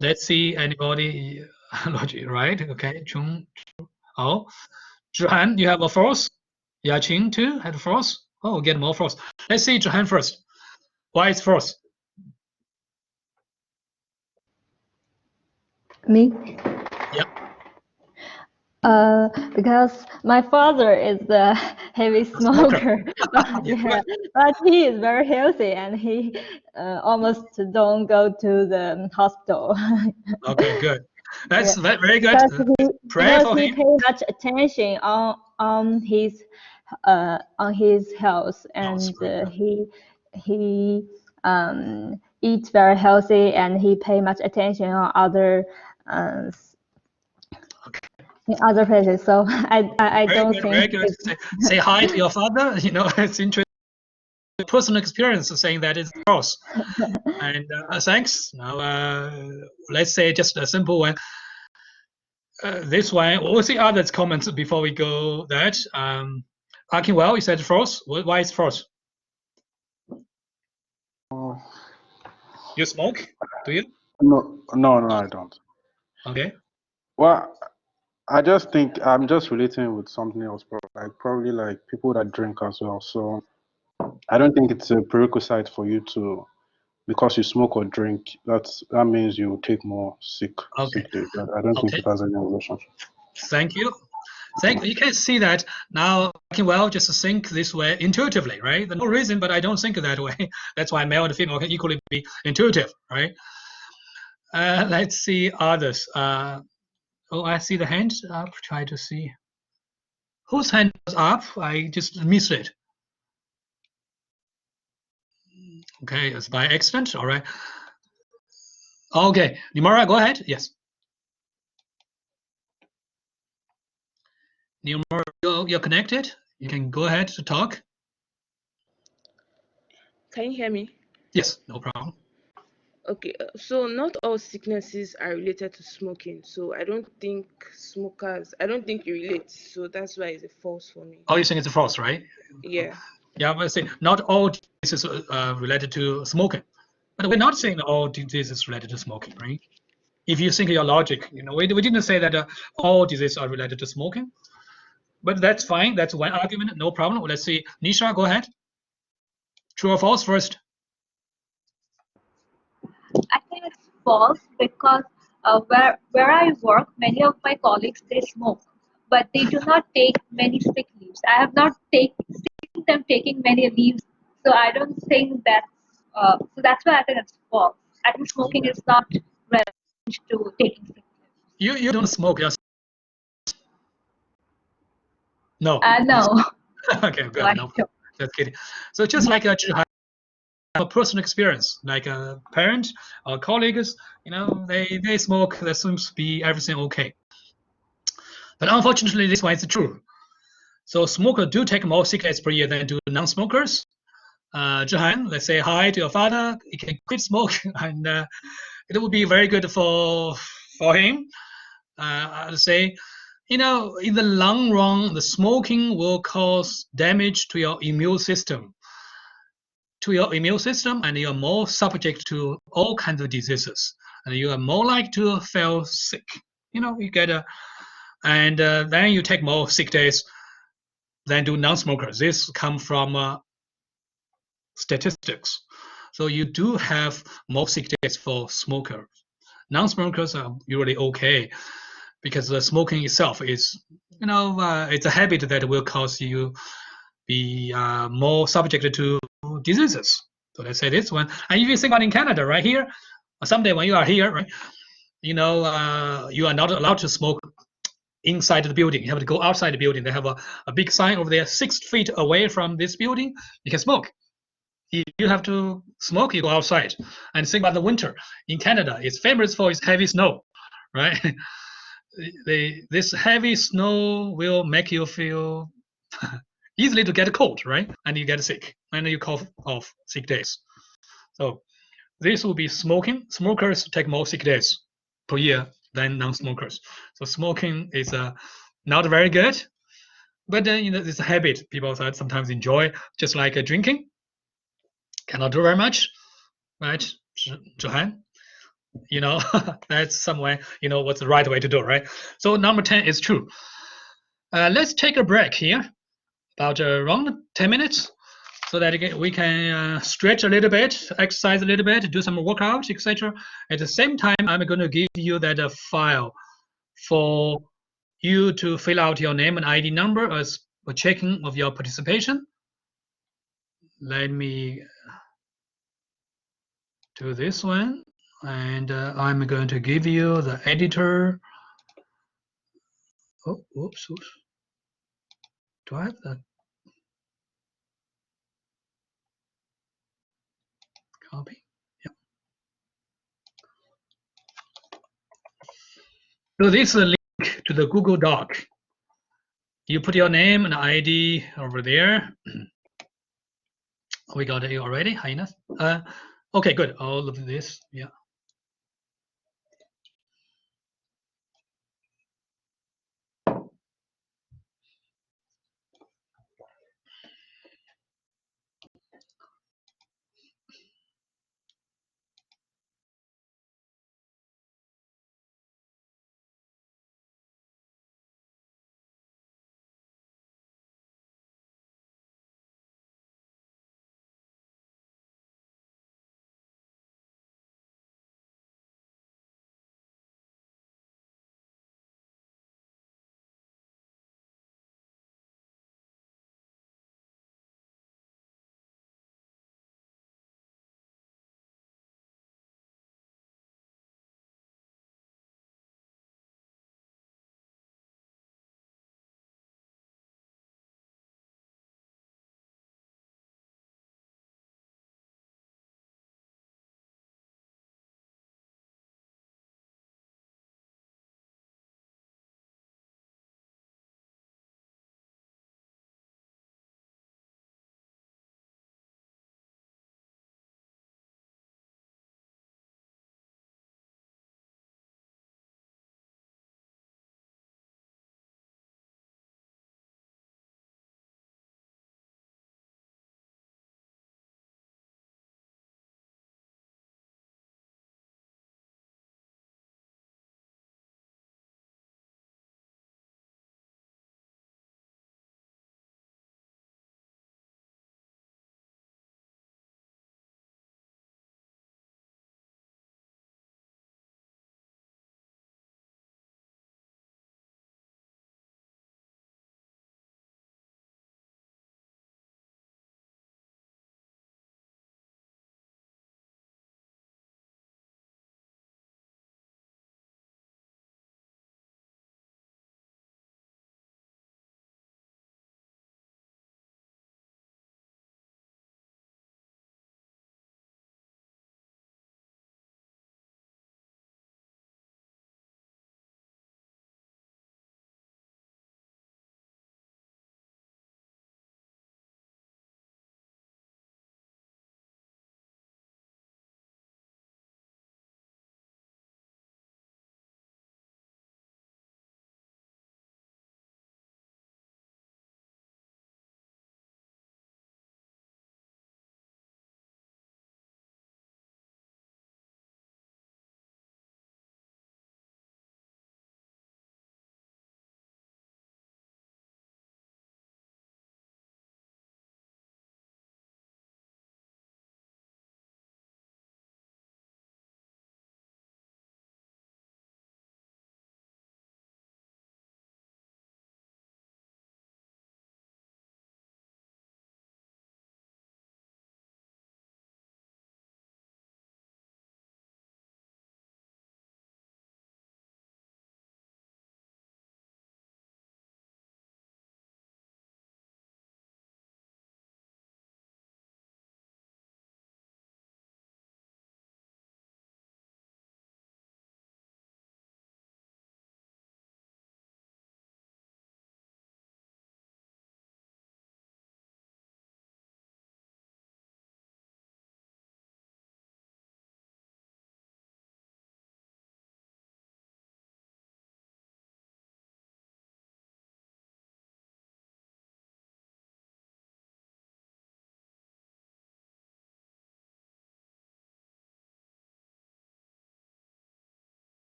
S1: Let's see anybody. Roger, right? Okay, Chung. Oh, Zhihan, you have a false. Yaqing too had a false. Oh, get more false. Let's see Zhihan first. Why is false?
S5: Me?
S1: Yep.
S5: Because my father is a heavy smoker, but, yeah, but he is very healthy and he almost don't go to the hospital.
S1: Okay, good. That's very good.
S5: Because
S1: for
S5: he
S1: him.
S5: pay much attention on his health, and he eats very healthy, and he pay much attention on other in other places. So I don't think.
S1: Very good. Say hi to your father. It's interesting. Personal experience saying that is false. And thanks. Now let's say just a simple one. This one. We'll see others comments before we go. That Akin, well, you said false. Why is false? You smoke? Do you?
S9: No, I don't.
S1: Okay.
S9: Well, I just think I'm just relating with something else, probably like people that drink as well. So I don't think it's a prerequisite for you to, because you smoke or drink, that means you take more sick days. I don't think it has any relationship.
S1: Thank you. You can see that now. I can just think this way intuitively, right? There's no reason, but I don't think that way. That's why male and female can equally be intuitive, right? Let's see others. Oh, I see the hand up. Try to see whose hand was up. I just missed it. Okay, it's by accident. All right. Okay, Nimara, go ahead. Yes. Nimara, you're connected. You can go ahead to talk.
S19: Can you hear me?
S1: Yes, no problem.
S19: Okay, so not all sicknesses are related to smoking. So I don't think it relates. So that's why it's a false for me.
S1: Oh, you think it's false, right?
S19: Yeah.
S1: Yeah, but say not all diseases are related to smoking. But we're not saying all diseases related to smoking, right? If you think your logic, we didn't say that all diseases are related to smoking. But that's fine. That's one argument. No problem. Let's see. Nisha, go ahead. True or false first?
S8: I think it's false because where I work, many of my colleagues they smoke, but they do not take many sick leaves. I have not seen them taking many leaves, so I don't think that. So that's why I think it's false. I think smoking is not relevant to taking sick leaves.
S1: You don't smoke, yes? No.
S8: No.
S1: Okay, good.
S8: I
S1: No,
S8: don't.
S1: that's kidding. So just like a personal experience, like a parent or colleagues, they smoke. That seems to be everything okay. But unfortunately, this one is true. So smokers do take more cigarettes per year than do non-smokers. Johan, let's say hi to your father. He can quit smoke, and it would be very good for him. I'd say, in the long run, the smoking will cause damage to your immune system. And you're more subject to all kinds of diseases, and you are more likely to feel sick. You get and then you take more sick days than do non-smokers. This come from statistics. So you do have more sick days for smokers. Non-smokers are usually okay because the smoking itself is, it's a habit that will cause you be more subject to diseases. So let's say this one. And if you think about in Canada, right here, someday when you are here, right, you are not allowed to smoke inside the building. You have to go outside the building. They have a big sign over there, 6 feet away from this building, you can smoke. If you have to smoke, you go outside. And think about the winter. In Canada, it's famous for its heavy snow, right? This heavy snow will make you feel easily to get a cold, right? And you get sick, and you cough off sick days. So this will be smoking. Smokers take more sick days per year than non-smokers. So smoking is not very good, but it's a habit people sometimes enjoy, just like drinking. Cannot do very much, right, Johan? That's somewhere, what's the right way to do, right? So number 10 is true. Let's take a break here, about around 10 minutes, so that we can stretch a little bit, exercise a little bit, do some workout, etc. At the same time, I'm going to give you that file for you to fill out your name and ID number as a checking of your participation. Let me do this one, and I'm going to give you the editor. Oh, oops. Do I have that? Copy. Yeah. So this is a link to the Google Doc. You put your name and ID over there. We got it already, Highness. Okay, good. All of this, yeah.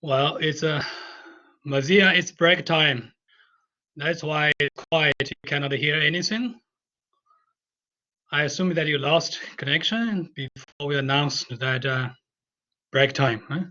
S1: Well, it's Mazia, it's break time. That's why it's quiet. You cannot hear anything. I assume that you lost connection before we announced that break time. Huh?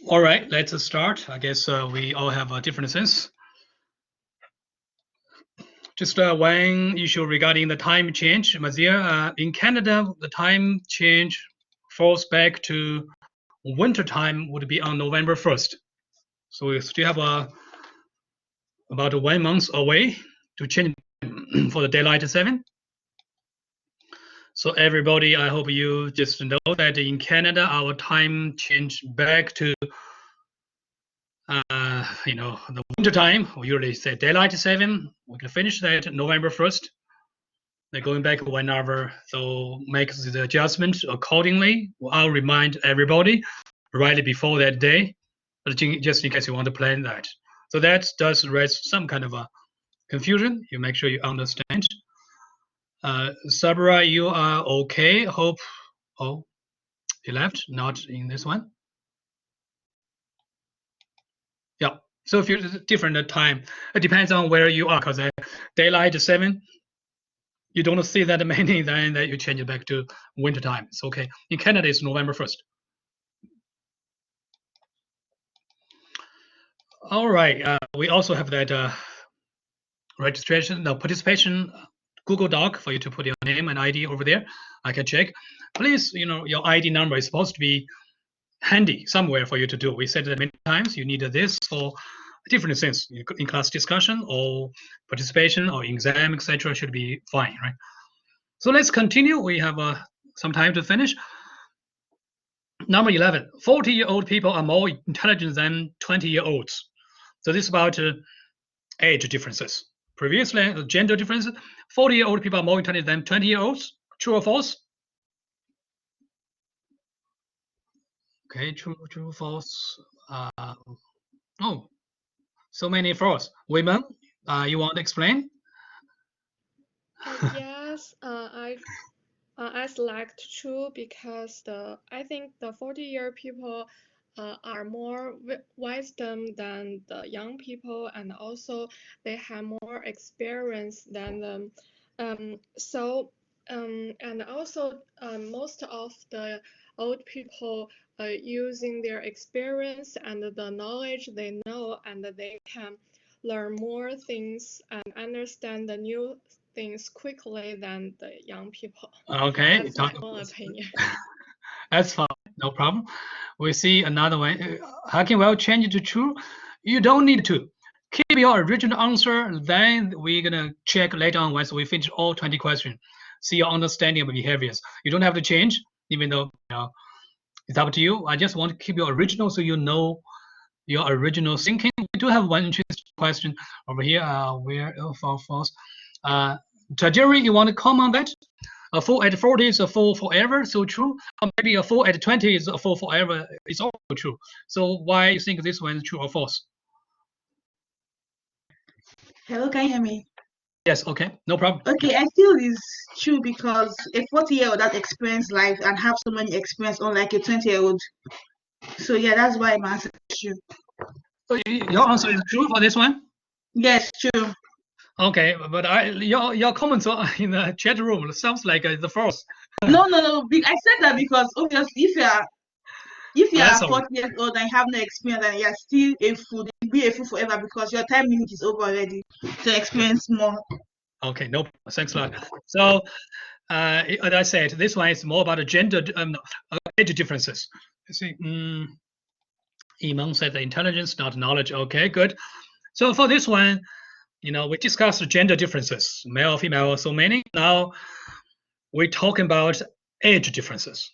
S1: All right, let's start. I guess we all have differences. Just one issue regarding the time change, Mazir. In Canada, the time change falls back to winter time would be on November 1st. So we still have about 1 month away to change for the daylight 7. So everybody, I hope you just know that in Canada, our time change back to the winter time. We usually say daylight 7. We can finish that November 1st. They're going back 1 hour, so make the adjustment accordingly. I'll remind everybody right before that day, just in case you want to plan that. So that does raise some kind of a confusion. You make sure you understand. Sabra, you are okay? Hope. Oh, you left. Not in this one. Yeah. So if you're different time, it depends on where you are. Because daylight 7. You don't see that many, then that you change it back to winter time. It's okay. In Canada, it's November 1st. All right. We also have that registration, no, participation Google Doc for you to put your name and ID over there. I can check. Please, your ID number is supposed to be handy somewhere for you to do. We said that many times. You need this for different things in class discussion or participation or exam, etc. Should be fine, right? So let's continue. We have some time to finish. Number 11, 40-year-old people are more intelligent than 20-year-olds. So this is about age differences. Previously, the gender differences, 40-year-old people are more intelligent than 20-year-olds. True or false? Okay, true, false. Oh, so many false. Women, you want to explain?
S14: Yes, I select true because I think the 40-year people are more wisdom than the young people, and also they have more experience than them. And also most of the old people using their experience and the knowledge they know, and they can learn more things and understand the new things quickly than the young people.
S1: Okay.
S14: That's my own opinion.
S1: That's fine, no problem. We see another one. How can we change it to true? You don't need to. Keep your original answer, then we're gonna check later on once we finish all 20 questions. See your understanding of behaviors. You don't have to change, even though it's up to you. I just want to keep your original so you know your original thinking. We do have one interesting question over here. Where false? Tajiri, you want to comment on that? A fool at 40 is a fool forever, so true. Or maybe a fool at 20 is a fool forever. It's also true. So why you think this one is true or false?
S20: Hello, can you hear me?
S1: Yes, okay, no problem.
S20: Okay, I feel it's true because a 40-year-old that experienced life and have so many experience unlike a 20-year-old. So yeah, that's why my answer is true.
S1: So your answer is true for this one?
S20: Yes, true.
S1: Okay, but your comments in the chat room sounds like the false.
S20: No. I said that because obviously if you are 40 years old and have no experience and you're still a fool, you'll be a fool forever because your time limit is over already to experience more. Okay,
S1: no, thanks a lot. So, as I said, this one is more about gender age differences. You see, Iman said the intelligence, not knowledge. Okay, good. So for this one, we discussed gender differences, male, female, so many. Now we're talking about age differences,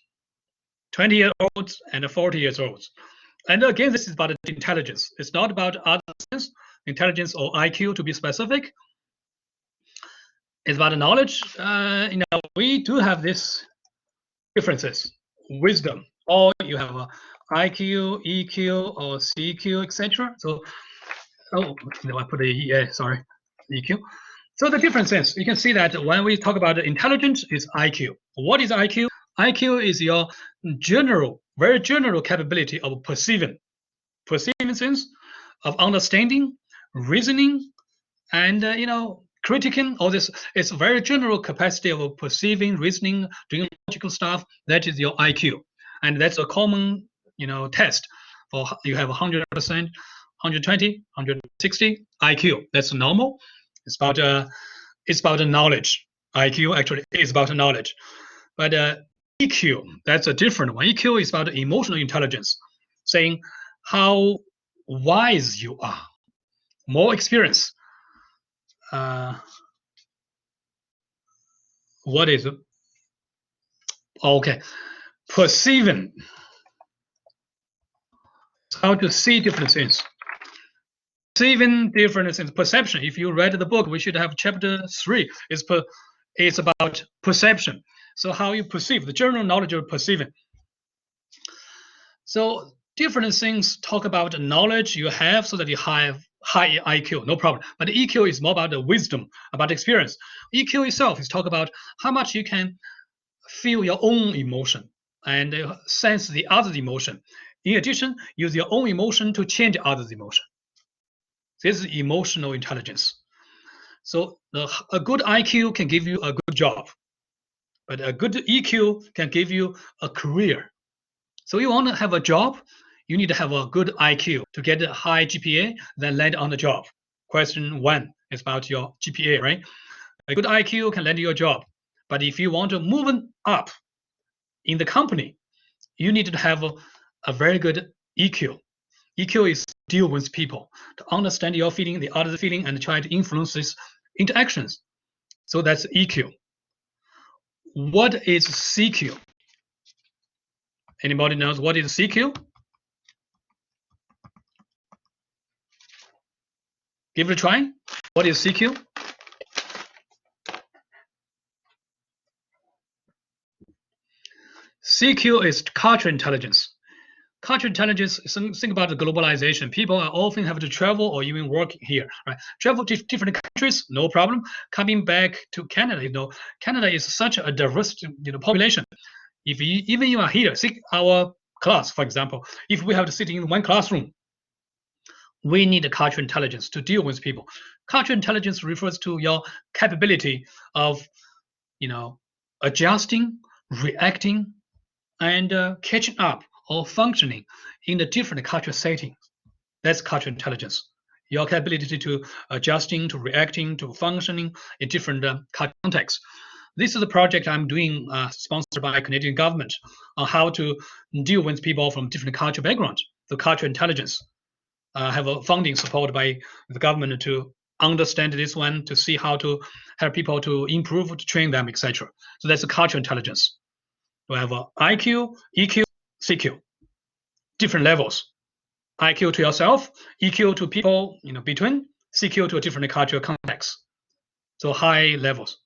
S1: 20-year-olds and 40-year-olds. And again, this is about intelligence. It's not about other things, intelligence or IQ to be specific. It's about knowledge. We do have these differences, wisdom, or you have a IQ, EQ, or CQ, etc. So, I put a EA, sorry, EQ. So the difference is, you can see that when we talk about intelligence, is IQ. What is IQ? IQ is your very general capability of perceiving things, of understanding, reasoning, and critiquing. All this is a very general capacity of perceiving, reasoning, doing logical stuff. That is your IQ, and that's a common test For you have 100%, 120, 160 IQ. That's normal. It's about the knowledge. IQ actually is about knowledge, but EQ, that's a different one. EQ is about emotional intelligence, saying how wise you are, more experience. What is it? Okay, perceiving, how to see different things. Perceiving different things, perception. If you read the book, we should have chapter 3. It's about perception. So how you perceive, the general knowledge of perceiving. So different things talk about the knowledge you have so that you have high IQ, no problem. But EQ is more about the wisdom, about experience. EQ itself is talk about how much you can feel your own emotion and sense the other's emotion. In addition, use your own emotion to change others' emotion. This is emotional intelligence. So a good IQ can give you a good job, but a good EQ can give you a career. So you want to have a job, you need to have a good IQ to get a high GPA, then land on the job. Question 1 is about your GPA, right? A good IQ can land you a job, but if you want to move up in the company, you need to have a very good EQ. EQ is deal with people, to understand your feeling, the other's feeling, and try to influence these interactions. So that's EQ. What is CQ? Anybody knows what is CQ? Give it a try. What is CQ? CQ is cultural intelligence. Cultural intelligence, think about the globalization. People are often have to travel or even work here, right? Travel to different countries, no problem. Coming back to Canada, Canada is such a diverse, population. If even you are here, see our class, for example, if we have to sit in one classroom, we need a cultural intelligence to deal with people. Cultural intelligence refers to your capability of, adjusting, reacting, and catching up or functioning in a different cultural setting. That's cultural intelligence. Your capability to adjusting, to reacting, to functioning in different contexts. This is a project I'm doing, sponsored by Canadian government, on how to deal with people from different cultural backgrounds. The cultural intelligence have a funding supported by the government to understand this one, to see how to help people to improve, to train them, etc. So that's a cultural intelligence. We have a IQ, EQ, CQ, different levels. IQ to yourself, EQ to people, between, CQ to a different cultural context. So high levels.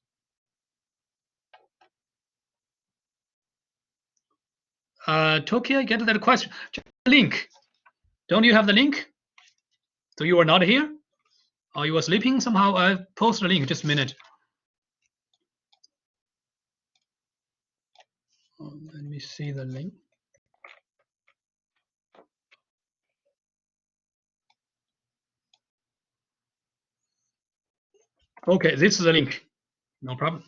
S1: Tokyo, get that question. Link. Don't you have the link? So you are not here? Or you were sleeping somehow? I post the link, just a minute. Let me see the link. Okay, this is the link. No problem.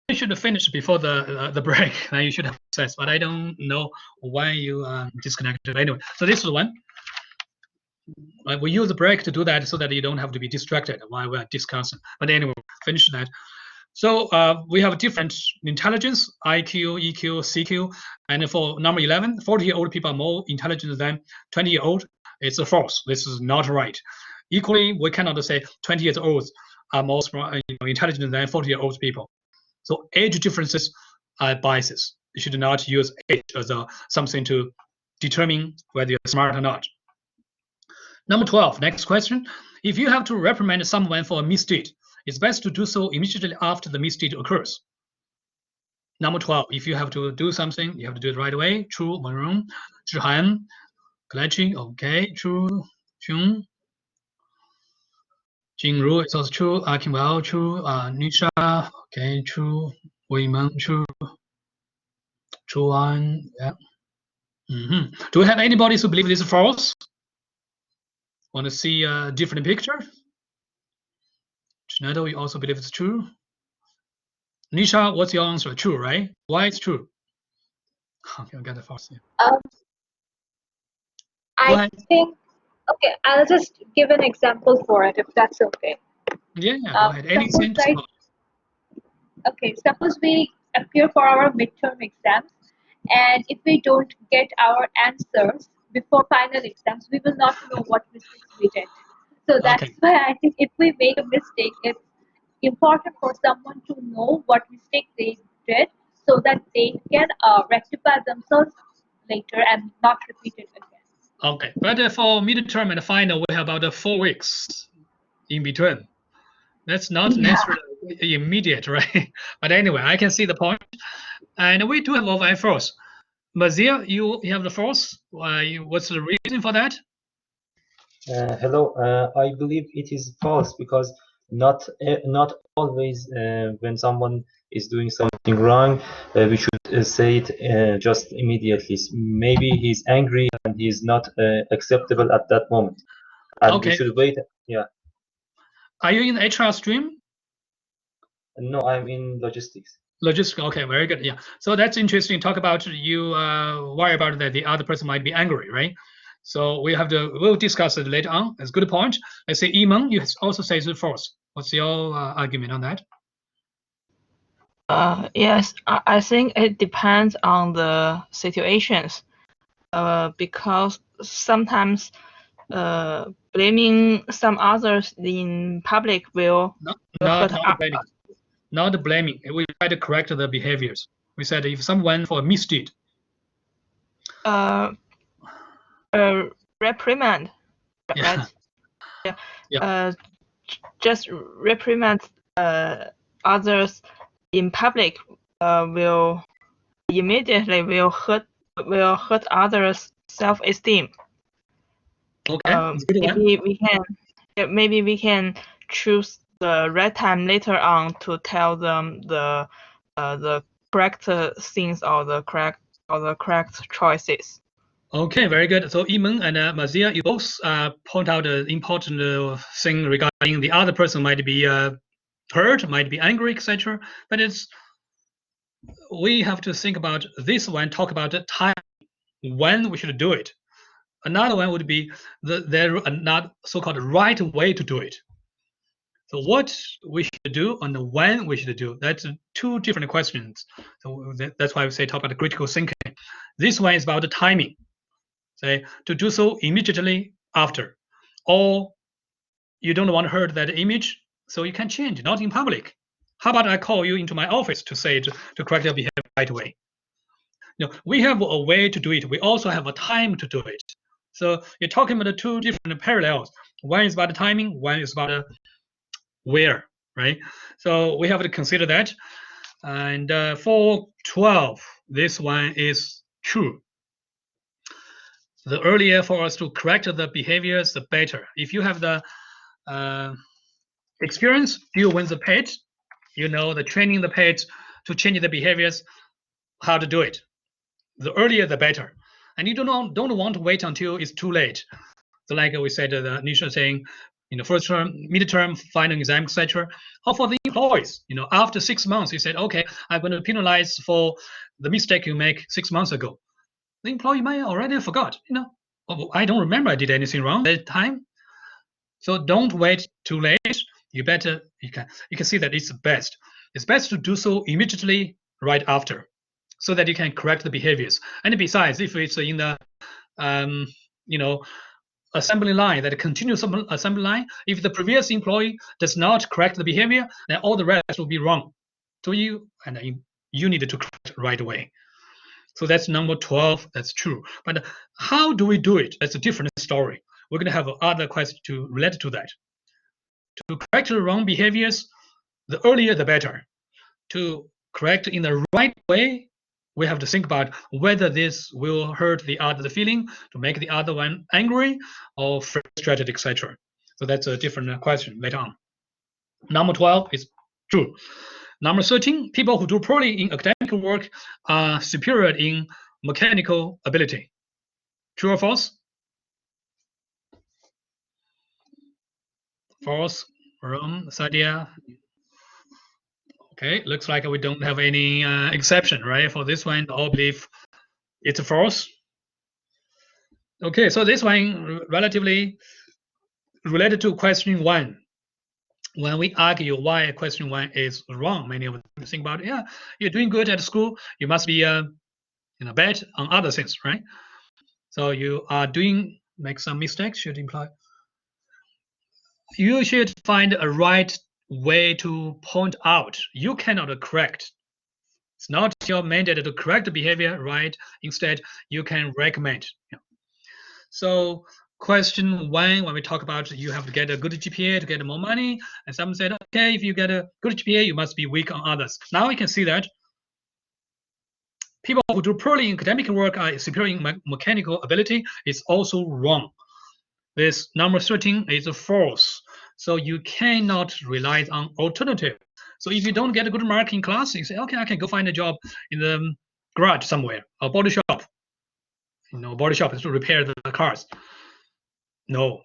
S1: You should have finished before the break. Then you should have access, but I don't know why you disconnected. Anyway, so this is the one. We use the break to do that so that you don't have to be distracted while we're discussing. But anyway, finish that. So we have different intelligence, IQ, EQ, CQ, and for number 11, 40-year-old people are more intelligent than 20-year-old. It's a false. This is not right. Equally, we cannot say 20-year-olds are more intelligent than 40-year-old people. So age differences are biases. You should not use age as something to determine whether you're smart or not. Number 12, next question. If you have to reprimand someone for a misdeed, it's best to do so immediately after the misdeed occurs. Number 12, if you have to do something, you have to do it right away. True, Wenrong, Zhihan, Kalechi, okay, true, Xiong, Jingru, it's also true, Kimwell, true, Nisha, okay, true, Weimen, true, Chuan, yeah. Do we have anybody who believe this is false? Want to see a different picture? Schneider, we also believe it's true. Nisha, what's your answer? True, right? Why it's true? Okay, I'll get the false. Yeah.
S8: I think, okay, I'll just give an example for it if that's okay.
S1: Yeah, go ahead. Any
S8: Suppose
S1: sense?
S8: okay, suppose we appear for our midterm exams, and if we don't get our answers before final exams, we will not know what mistakes we did. So that's why I think if we make a mistake, it's important for someone to know what mistake they did so that they can rectify themselves later and not repeat it again.
S1: Okay, but for midterm and final, we have about 4 weeks in between. That's not necessarily immediate, right? But anyway, I can see the point. And we do have over efforts. Mazir, you have the force. What's the reason for that?
S21: Hello, I believe it is false because not always when someone is doing something wrong, we should say it just immediately. Maybe he's angry and he's not acceptable at that moment, and we should wait. Yeah.
S1: Are you in the HR stream?
S21: No, I'm in logistics.
S1: Logistics. Okay, very good. Yeah. So that's interesting. Talk about you worry about that the other person might be angry, right? So we'll discuss it later on. That's a good point. Let's say Iman, you also say the force. What's your argument on that?
S22: Yes, I think it depends on the situations. Because sometimes blaming some others in public will hurt
S1: blaming. Not blaming. We try to correct the behaviors. We said if someone for a misdeed.
S22: Reprimand, right? Yeah. Just reprimand others in public will immediately will hurt others' self-esteem.
S1: Okay.
S22: Maybe we can choose the right time later on to tell them the correct things or the correct choices.
S1: Okay, very good. So Iman and Mazia, you both point out an important thing regarding the other person might be hurt, might be angry, etc. But we have to think about this one. Talk about the time when we should do it. Another one would be there not so-called right way to do it. So what we should do and when we should do, that's two different questions. So that's why we say talk about critical thinking. This one is about the timing. Say to do so immediately after, or you don't want to hurt that image, so you can change, not in public. How about I call you into my office to say to correct your behavior right away? We have a way to do it. We also have a time to do it. So you're talking about the two different parallels. One is about the timing, one is about where, right? So we have to consider that. And for 12, this one is true. The earlier for us to correct the behaviors, the better. If you have the experience, you win the pet, you know the training the pet to change the behaviors, how to do it. The earlier, the better. And you don't want to wait until it's too late. So like we said, the initial saying, first term, midterm, final exam, etc. Or for the employees, after 6 months, you said, okay, I'm going to penalize for the mistake you make 6 months ago. The employee might already forgot, I don't remember I did anything wrong at that time. So don't wait too late. You can see that it's best. It's best to do so immediately right after, so that you can correct the behaviors. And besides, if it's in the assembly line, that continuous assembly line, if the previous employee does not correct the behavior, then all the rest will be wrong. So you need to correct right away. So that's number 12. That's true. But how do we do it? That's a different story. We're going to have other questions to relate to that. To correct the wrong behaviors, the earlier the better. To correct in the right way, we have to think about whether this will hurt the feeling, to make the other one angry or frustrated, etc. So that's a different question later on. Number 12 is true. Number 13, people who do poorly in academic work are superior in mechanical ability. True or false? False from Sadia. Okay, looks like we don't have any exception, right? For this one, all believe it's false. Okay, so this one relatively related to question 1. When we argue why question 1 is wrong, many of them think about, yeah, you're doing good at school, you must be bad on other things, right? So you are make some mistakes, should imply. You should find a right way to point out. You cannot correct. It's not your mandate to correct behavior, right? Instead, you can recommend. Yeah. So question 1, when we talk about you have to get a good GPA to get more money, and some said, okay, if you get a good GPA, you must be weak on others. Now we can see that people who do poorly in academic work are superior in mechanical ability. It's also wrong. This number 13 is false. So you cannot rely on alternative. So if you don't get a good mark in class, you say, okay, I can go find a job in the garage somewhere, a body shop. Body shop is to repair the cars. No,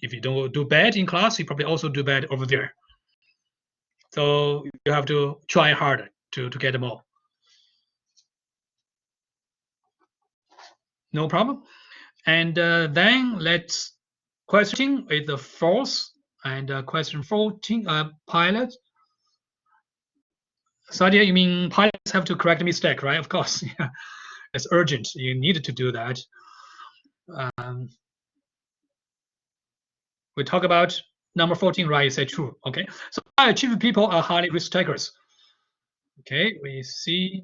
S1: if you don't do bad in class, you probably also do bad over there. So you have to try harder to get more. No problem. And then let's question is the false, and question 14, pilot. Sadia, you mean pilots have to correct a mistake, right? Of course, yeah. It's urgent. You need to do that. We talk about number 14, right? You say true. Okay. So high achieving people are highly risk takers. Okay, we see.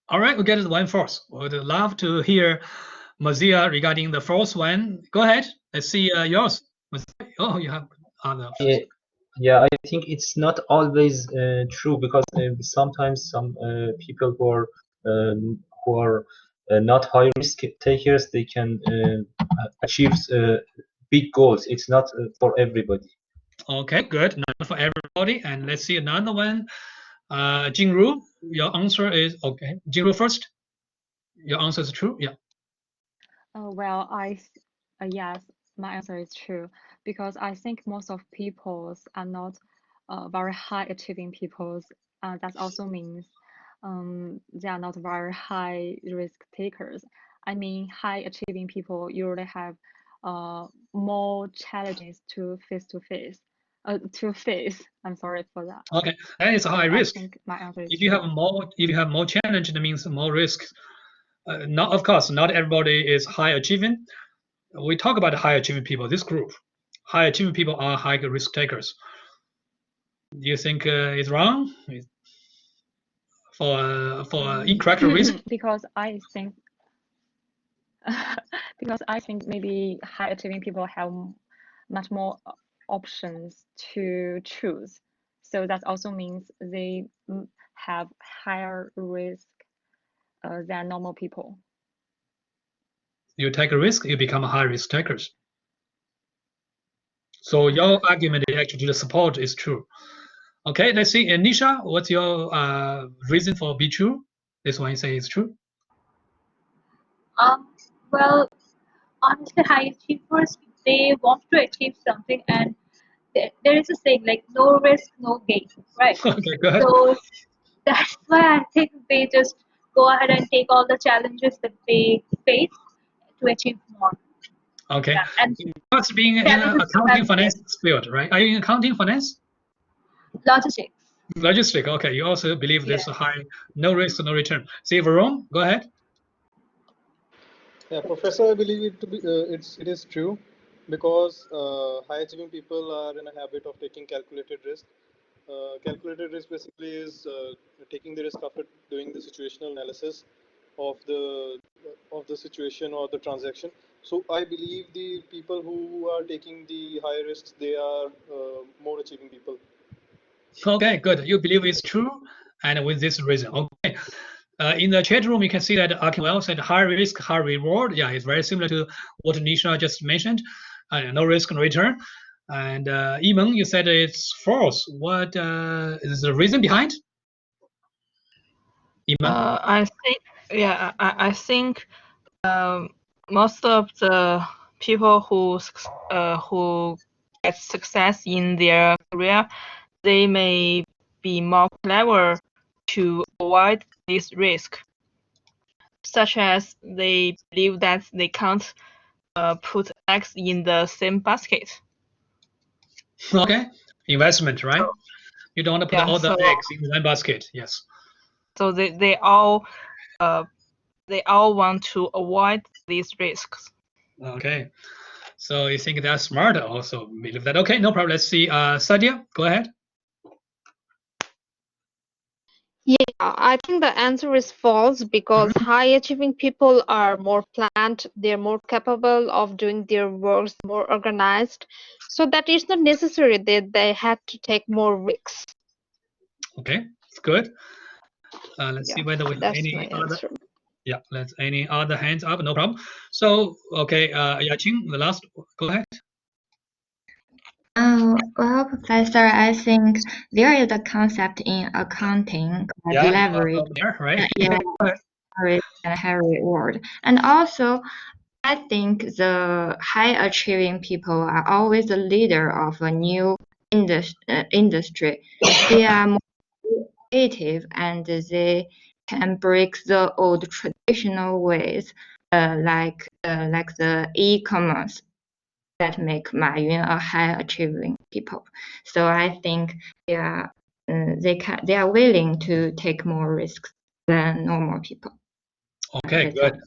S1: All right, we get it one false. Would love to hear Mazia regarding the false one. Go ahead. Let's see yours. Oh, you have other.
S21: Yeah, I think it's not always true, because sometimes some people who are not high risk takers, they can achieve big goals. It's not for everybody.
S1: Okay, good. Not for everybody. And let's see another one. Jingru, your answer is okay. Jingru first. Your answer is true. Yeah.
S17: Well, yes, my answer is true, because I think most of peoples are not very high achieving peoples. That also means they are not very high risk takers. I mean, high achieving people usually have more challenges to face. I'm sorry for that.
S1: Okay, that is a high risk.
S17: I think my answer is
S1: if you have more challenge, that means more risk. Not, of course, not everybody is high achieving. We talk about high achieving people. This group, high achieving people are high risk takers. Do you think it's wrong for incorrect risk?
S17: Because I think maybe high achieving people have much more options to choose. So that also means they have higher risk than normal people.
S1: You take a risk, you become high risk takers. So your argument is actually the support is true. Okay, let's see. Nisha, what's your reason for be true? This one you say is true.
S8: Well, honestly, high achievers, they want to achieve something, and there is a saying like no risk, no gain, right?
S1: Okay, go ahead.
S8: So that's why I think they just go ahead and take all the challenges that they face to achieve more.
S1: Okay.
S8: Yeah, and
S1: what's being in accounting finance field, right? Are you in accounting finance?
S8: Logistics.
S1: Logistics. Okay. You also believe there's a high no risk, no return. See, Varun, go ahead.
S12: Yeah, Professor, I believe it to be it is true, because high achieving people are in a habit of taking calculated risk. Calculated risk basically is taking the risk after doing the situational analysis of the situation or the transaction. So I believe the people who are taking the high risks, they are more achieving people.
S1: Okay, good. You believe it's true, and with this reason. Okay. In the chat room, you can see that Akinwell said high risk, high reward. Yeah, it's very similar to what Nisha just mentioned. No risk, no return. And Eamon, you said it's false. What is the reason behind? Eamon?
S22: I think most of the people who get success in their career, they may be more clever to avoid this risk. such as they believe that they can't put eggs in the same basket.
S1: Okay, investment, right? You don't want to put all the eggs in one basket. Yes.
S22: So they all want to avoid these risks.
S1: Okay. So you think they're smart? Also believe that. Okay, no problem. Let's see. Sadia, go ahead.
S11: Yeah, I think the answer is false because high achieving people are more planned, they're more capable of doing their works, more organized. So that is not necessary that they have to take more risks.
S1: Okay, it's good. Let's see whether we have any other.
S11: Answer.
S1: Yeah, let's any other hands up. No problem. So okay, Yaqing, the last. Go ahead.
S4: Well, Professor, I think there is a concept in accounting called leverage.
S1: There, right?
S4: Yeah, risk and high reward. And also, I think the high achieving people are always the leader of a new industry. They are more creative and they can break the old traditional ways, like the e-commerce that make Ma Yun a high achieving people. So I think they are willing to take more risks than normal people.
S1: Okay, good.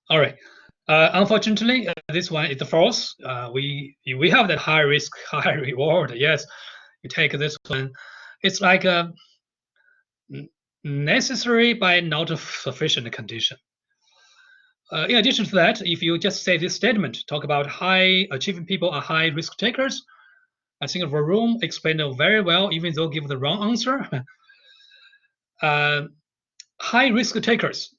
S1: All right. Unfortunately, this one is false. We have that high risk, high reward. Yes, you take this one. It's like a necessary but not a sufficient condition. In addition to that, if you just say this statement, talk about high achieving people are high risk takers, I think Varun explained it very well, even though give the wrong answer. High risk takers,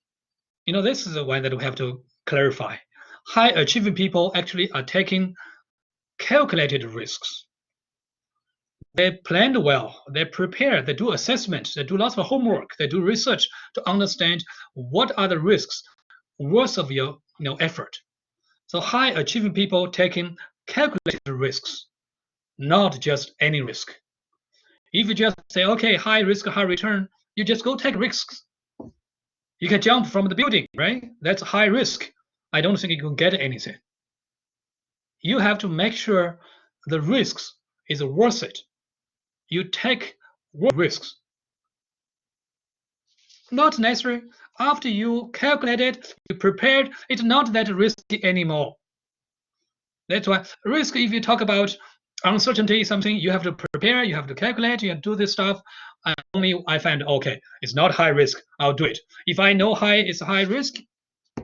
S1: this is the one that we have to clarify. High achieving people actually are taking calculated risks. They planned well, they prepare, they do assessment, they do lots of homework, they do research to understand what are the risks worth of your effort. So high achieving people taking calculated risks, not just any risk. If you just say, okay, high risk, high return, you just go take risks. You can jump from the building, right? That's high risk. I don't think you can get anything. You have to make sure the risks is worth it. You take risks. Not necessary. After you calculated, you prepared, it's not that risky anymore. That's why risk, if you talk about uncertainty, something you have to prepare, you have to calculate, you have to do this stuff. Only I find, okay, it's not high risk, I'll do it. If I know is high risk,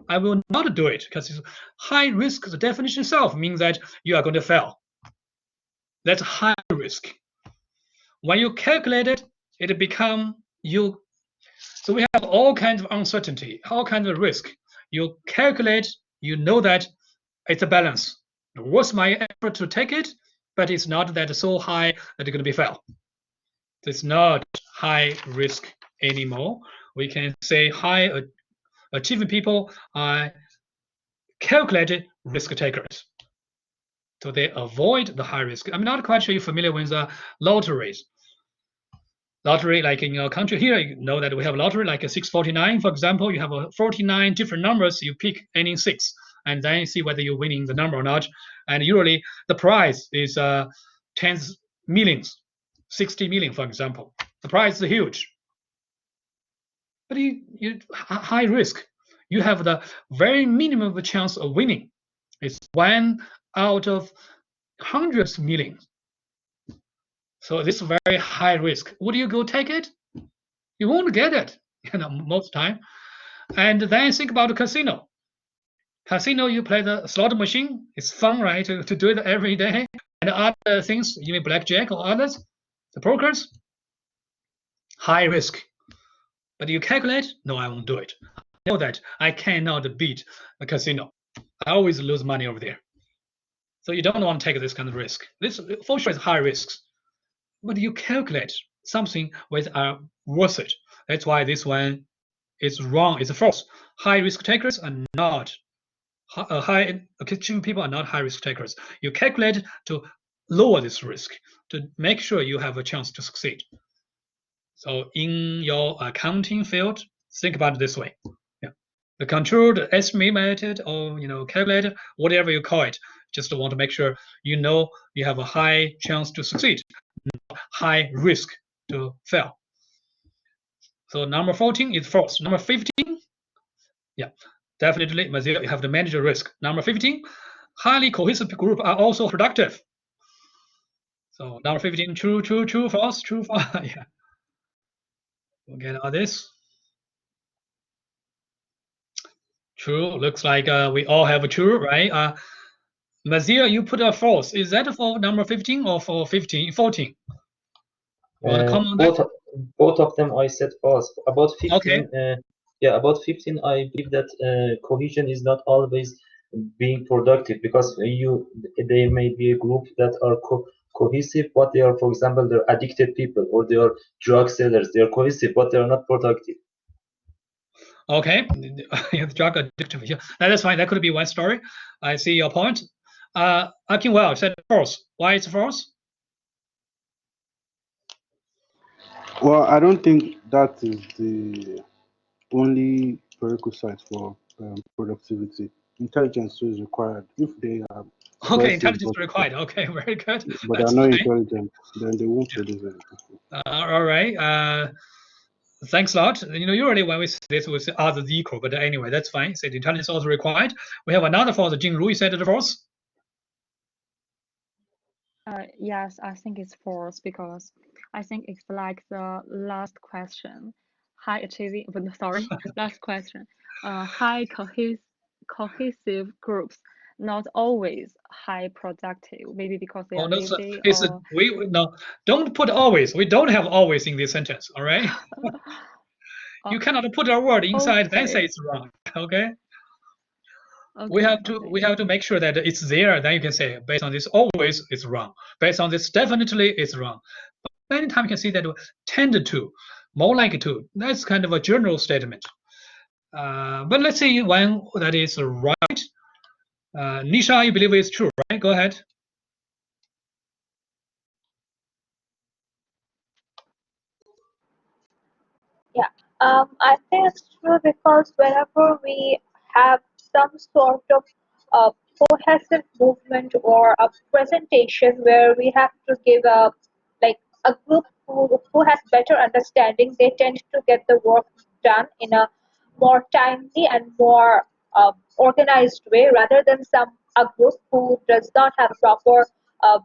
S1: I will not do it because high risk, the definition itself means that you are going to fail. That's high risk. When you calculate it, it become you. So we have all kinds of uncertainty, all kinds of risk. You calculate, you know that it's a balance. What's my effort to take it? But it's not that so high that it's going to be fail. It's not high risk anymore. We can say high achieving people are calculated risk takers. So they avoid the high risk. I'm not quite sure you're familiar with the lotteries. Lottery, like in your country here, you know that we have lottery like a 649, for example. You have 49 different numbers. You pick any 6, and then see whether you're winning the number or not. And usually the prize is tens millions, 60 million, for example. The prize is huge. But you high risk. You have the very minimum of a chance of winning. It's 1 out of hundreds of millions. So this is very high risk. Would you go take it? You won't get it, most time. And then think about the casino. Casino, you play the slot machine. It's fun, right, to do it every day. And other things, even blackjack or others, the pokers, high risk. But you calculate, no, I won't do it. I know that I cannot beat a casino. I always lose money over there. So you don't want to take this kind of risk. This for sure is high risks. But you calculate something with worth it. That's why this one is wrong. It's false. High risk takers are not high achieving people are not high risk takers. You calculate to lower this risk to make sure you have a chance to succeed. So in your accounting field, think about it this way. Yeah. the controlled estimated or calculated, whatever you call it. Just want to make sure you have a high chance to succeed, high risk to fail. So number 14 is false. Number 15, yeah, definitely, you have to manage the risk. Number 15, highly cohesive group are also productive. So number 15, true, false, true, false. Yeah. We'll get all this. True. Looks like we all have a true, right? Mazir, you put a false. Is that for number 15 or for 14?
S21: Both of them I said false. About 15,
S1: okay.
S21: Yeah, about 15, I believe that cohesion is not always being productive, because there may be a group that are cohesive, but they are, for example, they're addicted people, or they are drug sellers. They are cohesive, but they are not productive.
S1: Okay, drug addictive. Yeah, that's fine. That could be one story. I see your point. Akinwell said false. Why it's false?
S9: Well, I don't think that is the only prerequisite for productivity. Intelligence is required. If they are
S1: okay, intelligence required. Okay, very good.
S9: But they're not intelligent, then they won't produce anything.
S1: All right. Thanks a lot. Usually when we say this, we say others equal, but anyway, that's fine. Say the intelligence also required. We have another false. Jing Ru, you said the false.
S17: Yes, I think it's false, because I think it's like the last question. High achieving, but sorry, last question. High cohesive groups, not always high productive. Maybe because they are lazy.
S1: No, don't put always. We don't have always in this sentence. All right. You cannot put a word inside then say it's wrong. Okay. We have to make sure that it's there. Then you can say based on this always it's wrong. Based on this definitely it's wrong. But many times you can see that tend to, more like to. That's kind of a general statement. But let's see one that is right. Nisha, you believe it's true, right? Go ahead.
S8: Yeah, I think it's true because whenever we have some sort of cohesive movement or a presentation where we have to give a group who has better understanding, they tend to get the work done in a more timely and more organized way rather than a group who does not have proper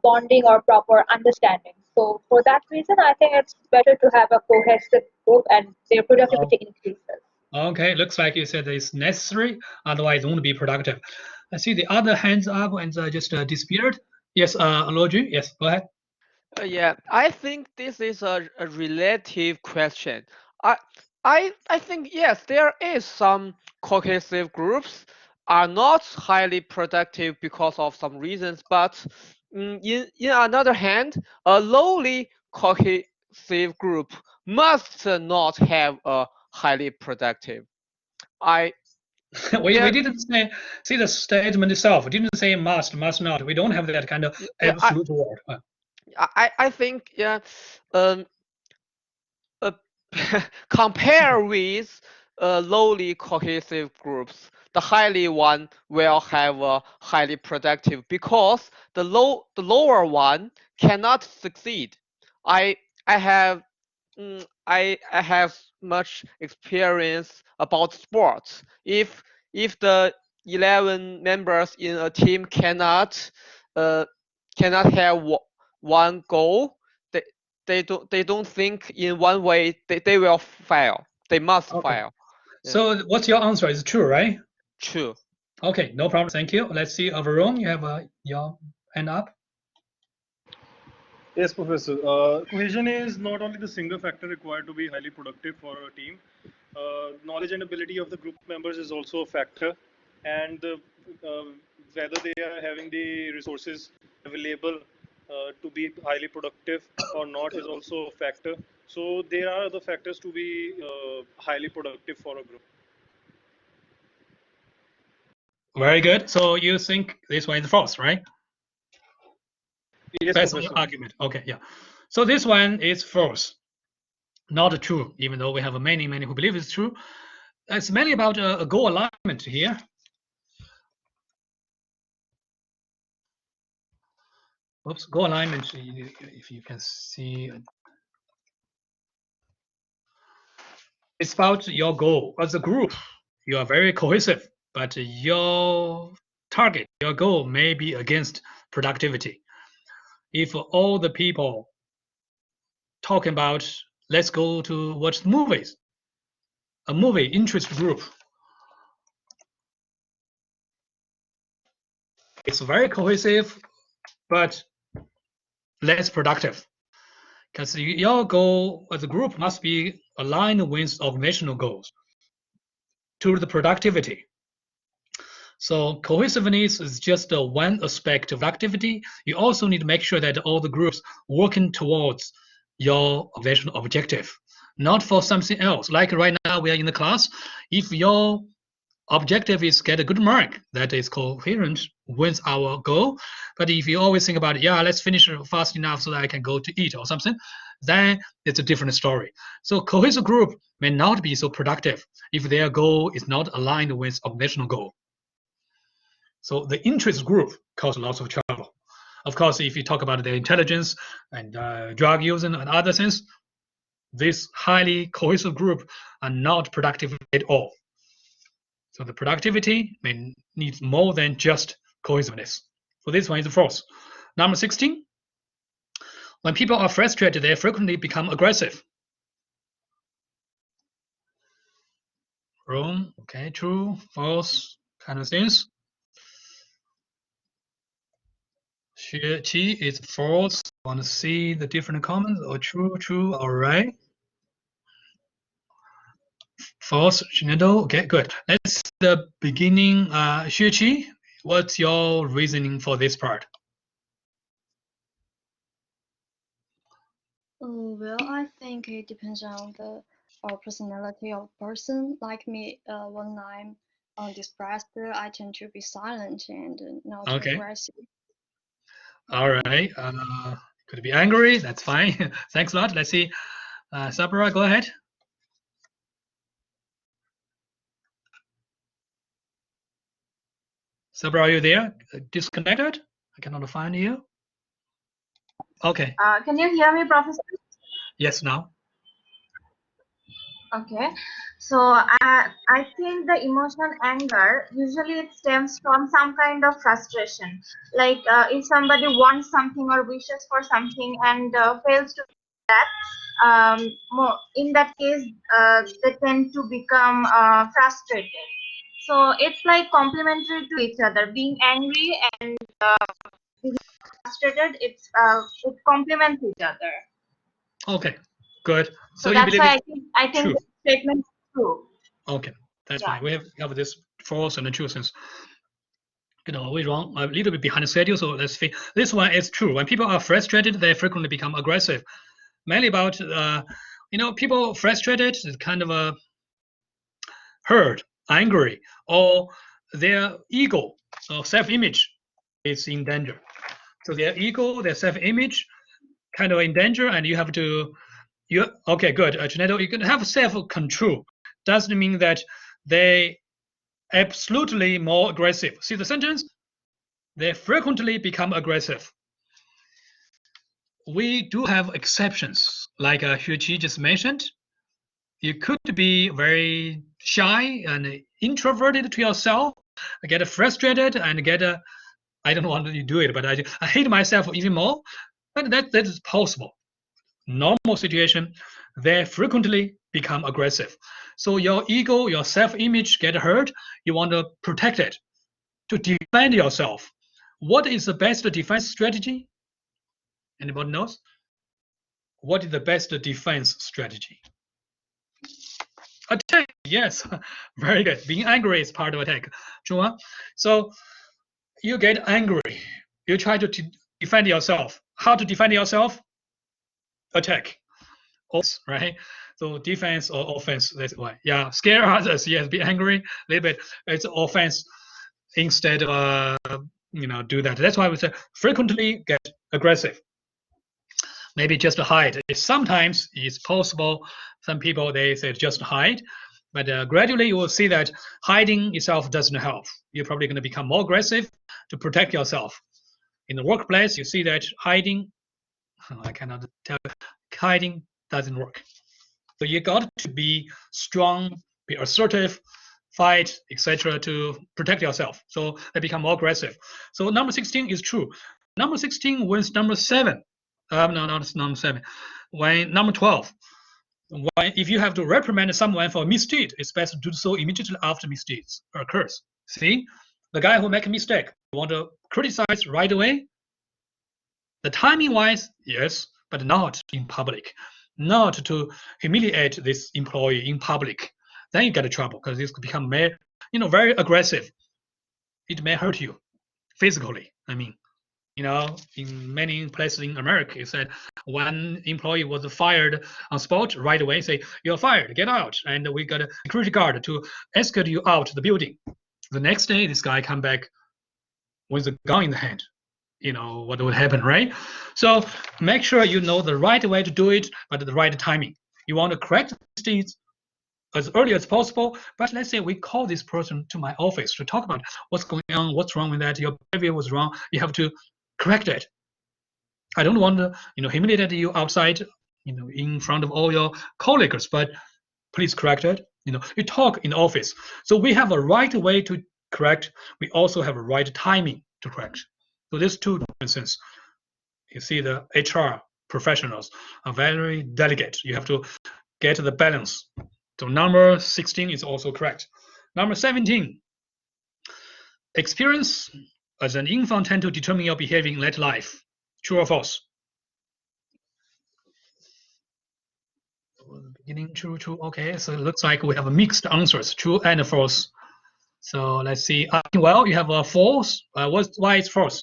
S8: bonding or proper understanding. So for that reason, I think it's better to have a cohesive group and their productivity increases.
S1: Okay, looks like you said it's necessary, otherwise it won't be productive. I see the other hands up and just disappeared. Yes, Loju, yes, go ahead.
S3: Yeah, I think this is a relative question. I think yes, there is some cohesive groups are not highly productive because of some reasons, but in another hand, a lowly cohesive group must not have a highly productive.
S1: We didn't see the statement itself. We didn't say must not. We don't have that kind of absolute word.
S3: I think compare with lowly cohesive groups, the highly one will have a highly productive because the lower one cannot succeed. I have I have much experience about sports. If the 11 members in a team cannot have one goal, they don't think in one way, they will fail. They must fail.
S1: Yeah. So what's your answer? Is true, right?
S3: True.
S1: Okay, no problem. Thank you. Let's see, Varun, you have your hand up.
S12: Yes, Professor. Cohesion is not only the single factor required to be highly productive for a team. Knowledge and ability of the group members is also a factor, and whether they are having the resources available to be highly productive or not is also a factor. So there are other factors to be highly productive for a group.
S1: Very good. So you think this one is false, right?
S12: Yes,
S1: that's
S12: Professor.
S1: the argument. Okay, yeah. So this one is false, not true, even though we have many who believe it's true. it's mainly about a goal alignment here. Oops, goal alignment, if you can see. It's about your goal. As a group, you are very cohesive, but your target, your goal may be against productivity. If all the people talking about, let's go to watch movies, a movie interest group, it's very cohesive, but less productive. Because your goal as a group must be aligned with organizational goals to the productivity. So cohesiveness is just one aspect of activity. You also need to make sure that all the groups working towards your organizational objective, not for something else. Like right now we are in the class. If your objective is get a good mark, that is coherent with our goal. But if you always think about, yeah, let's finish fast enough so that I can go to eat or something, then it's a different story. So cohesive group may not be so productive if their goal is not aligned with organizational goal. So the interest group causes lots of trouble. Of course, if you talk about the intelligence and drug using and other things, this highly cohesive group are not productive at all. So the productivity may need more than just cohesiveness. So this one is false. Number 16, when people are frustrated, they frequently become aggressive. Wrong, okay, true, false, kind of things. Qi is false. Want to see the different comments? Or true, true, all right. False, Shinado. Okay, good. Let's the beginning. Qi, what's your reasoning for this part?
S10: Well, I think it depends on the personality of person. Like me, when I'm depressed, I tend to be silent and not aggressive.
S1: All right. Could be angry. That's fine. Thanks a lot. Let's see. Sabra, go ahead. Sabra, are you there? Disconnected? I cannot find you. Okay.
S8: Can you hear me, Professor?
S1: Yes, now.
S8: Okay. So I think the emotion anger usually it stems from some kind of frustration. Like if somebody wants something or wishes for something and fails to do that, in that case they tend to become frustrated. So it's like complementary to each other. Being angry and being frustrated, it complements each other.
S1: Okay, good.
S8: So that's why I think the statement is true.
S1: Okay, that's fine. We have this false and the true sense. We're wrong, a little bit behind the schedule, so let's see. This one is true. When people are frustrated, they frequently become aggressive. Mainly about, people frustrated, kind of hurt, angry, or their ego or self-image is in danger. So their ego, their self-image, kind of in danger, and you have to. Okay, good. Janetto, you can have self-control. Doesn't mean that they absolutely more aggressive. See the sentence? They frequently become aggressive. We do have exceptions, like Xueqi just mentioned. You could be very shy and introverted to yourself, get frustrated and get I don't want to do it, but I hate myself even more. But that is possible. Normal situation, they frequently become aggressive. So your ego, your self-image get hurt. You want to protect it, to defend yourself. What is the best defense strategy? Anybody knows? What is the best defense strategy? Attack, yes, very good. Being angry is part of attack. So you get angry. You try to defend yourself. How to defend yourself? Attack. Right? So defense or offense, that's why. Yeah, scare others, yes, be angry a little bit. It's offense instead of, do that. That's why we say frequently get aggressive. Maybe just hide. Sometimes it's possible. Some people, they say just hide. But gradually you will see that hiding itself doesn't help. You're probably going to become more aggressive to protect yourself. In the workplace, you see that hiding, I cannot tell you, hiding doesn't work. So you got to be strong, be assertive, fight, etc. to protect yourself. So they become more aggressive. So number 16 is true. Number 16 wins number 7. No, not number 7. When number 12. If you have to reprimand someone for a misdeed, it's best to do so immediately after misdeeds occurs. See, the guy who make a mistake, you want to criticize right away. The timing-wise, yes, but not in public, not to humiliate this employee in public. Then you get in trouble because this could become very aggressive. It may hurt you physically. I mean, in many places in America, it said one employee was fired on spot right away. Say, you're fired, get out. And we got a security guard to escort you out the building. The next day, this guy come back with a gun in the hand. What would happen, right? So make sure you know the right way to do it, but at the right timing. You want to correct mistakes as early as possible, but let's say we call this person to my office to talk about what's going on, what's wrong with that, your behavior was wrong, you have to correct it. I don't want to, humiliate you outside, in front of all your colleagues, but please correct it. You talk in the office. So we have a right way to correct. We also have a right timing to correct. So these two differences. You see, the HR professionals are very delicate. You have to get the balance. So number 16 is also correct. Number 17, experience as an infant tend to determine your behavior in later life. True or false? Beginning, true. Okay, so it looks like we have mixed answers, true and false. So let's see. Well, you have a false. Why is false?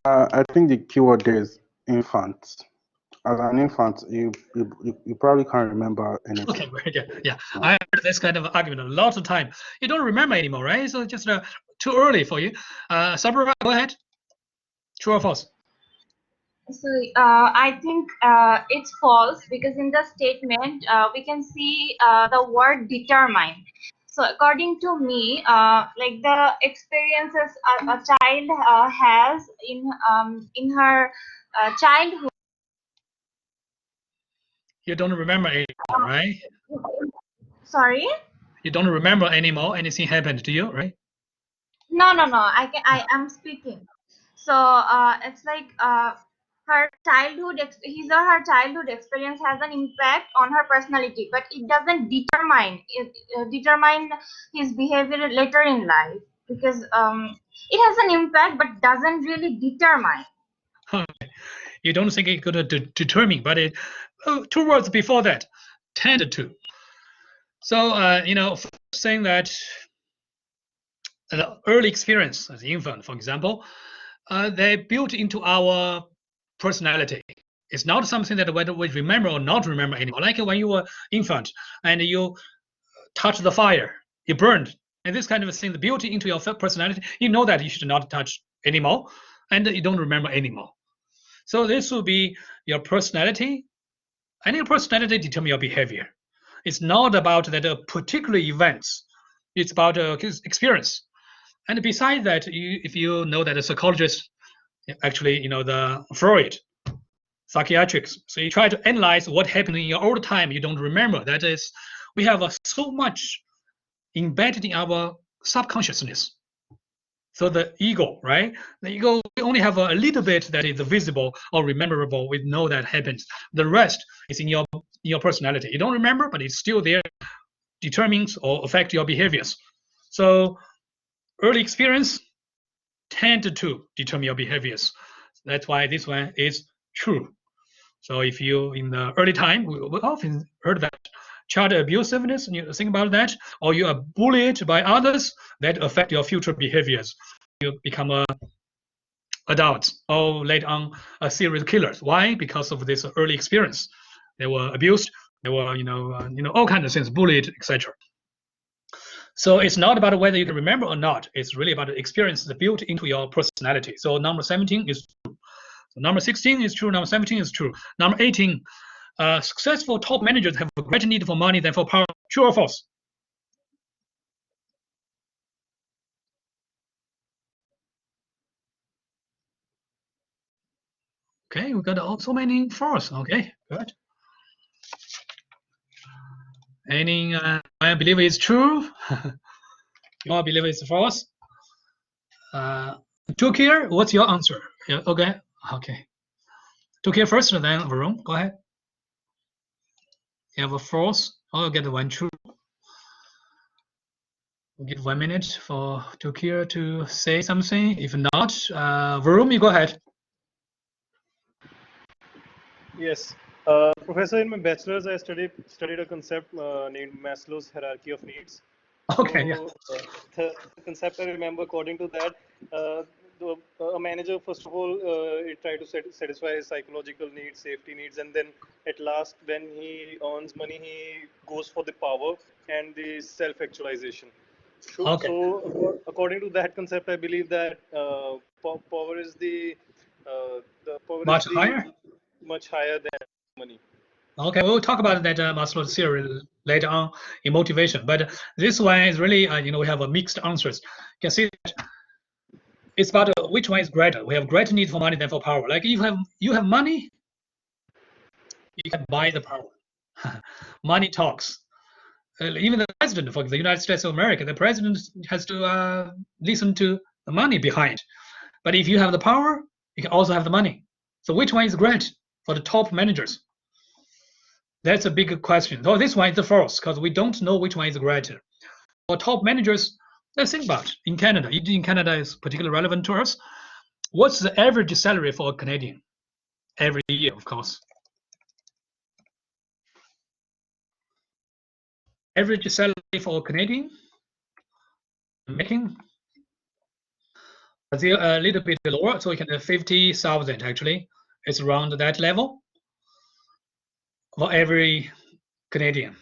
S9: I think the keyword there is infant. As an infant, you probably can't remember anything.
S1: Okay, very good. Yeah, I heard this kind of argument a lot of time. You don't remember anymore, right? So just too early for you. Sabra, go ahead. True or false?
S13: So I think it's false, because in the statement we can see the word determine. So according to me, like the experiences a child has in her childhood.
S1: You don't remember anymore, right?
S13: Sorry?
S1: You don't remember anymore. Anything happened to you, right?
S13: No. I am speaking. So it's like her childhood, his or her childhood experience has an impact on her personality, but it doesn't determine his behavior later in life, because it has an impact but doesn't really determine.
S1: You don't think it could determine, but it 2 words before that, tend to. So saying that early experience as infant, for example, they built into our personality. It's not something that whether we remember or not remember anymore. Like when you were infant and you touch the fire, you burned, and this kind of thing built into your personality. You know that you should not touch anymore, and you don't remember anymore. So this will be your personality, and your personality determines your behavior. It's not about that particular events. It's about experience. And besides that, if you know that a psychologist, actually, the Freud, psychiatrics, so you try to analyze what happened in your old time, you don't remember. That is, we have so much embedded in our subconsciousness. So the ego, right? The ego, we only have a little bit that is visible or rememberable. We know that happens. The rest is in your personality. You don't remember, but it's still there, determines or affects your behaviors. So early experience tend to determine your behaviors. That's why this one is true. So if you, in the early time, we often heard that child abusiveness, and you think about that, or you are bullied by others, that affect your future behaviors. You become a adult or later on a serial killers. Why? Because of this early experience. They were abused. They were, all kinds of things, bullied, etc. So it's not about whether you can remember or not. It's really about the experience that built into your personality. So number 17 is true. So number 16 is true. Number 17 is true. Number 18, successful top managers have a greater need for money than for power. True or false? Okay, we got so many false. Okay, good. Any, I believe it's true. You all believe it's false. Tukir, what's your answer? Yeah, okay, okay. Tukir first, then Varun, go ahead. You have a false. I'll get one true. We'll give 1 minute for Tukir to say something. If not, Varun, you go ahead.
S12: Yes. Professor, in my bachelor's, I studied a concept named Maslow's hierarchy of needs.
S1: Okay,
S12: so,
S1: yeah.
S12: The concept I remember, according to that, a manager, first of all, he tried to satisfy his psychological needs, safety needs, and then at last, when he earns money, he goes for the power and the self-actualization.
S1: Okay.
S12: So, according to that concept, I believe that power is the
S1: Much higher?
S12: much higher than money.
S1: Okay, we'll talk about that Maslow's theory later on in motivation. But this one is really, we have a mixed answers. You can see that it's about which one is greater. We have greater need for money than for power. Like if you have money, you can buy the power. Money talks. Even the president, for the United States of America, the president has to listen to the money behind. But if you have the power, you can also have the money. So which one is great for the top managers? That's a big question. So this one is the false because we don't know which one is greater. For top managers, let's think about in Canada. In Canada is particularly relevant to us. What's the average salary for a Canadian every year, of course? Average salary for a Canadian making a little bit lower, so you can have 50,000 actually. It's around that level for every Canadian.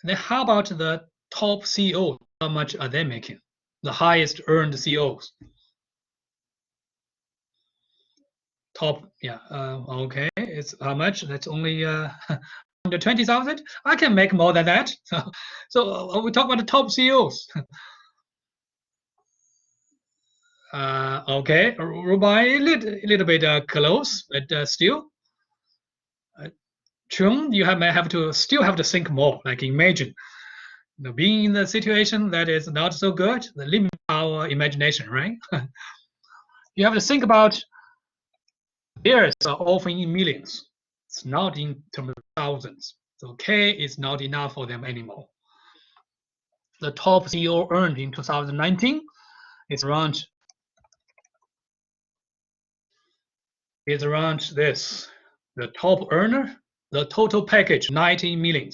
S1: Then how about the top CEO? How much are they making? The highest earned CEOs. Top, yeah, okay. It's how much? That's only under 20,000. I can make more than that. So we talk about the top CEOs. Okay, Rubai, a little bit close, but still. Chung, you may have to still have to think more. Like imagine, being in the situation that is not so good, the limit our imagination, right? You have to think about years are often in millions. It's not in terms of thousands. So K is not enough for them anymore. The top CEO earned in 2019 is around this. The top earner, the total package, $19 million.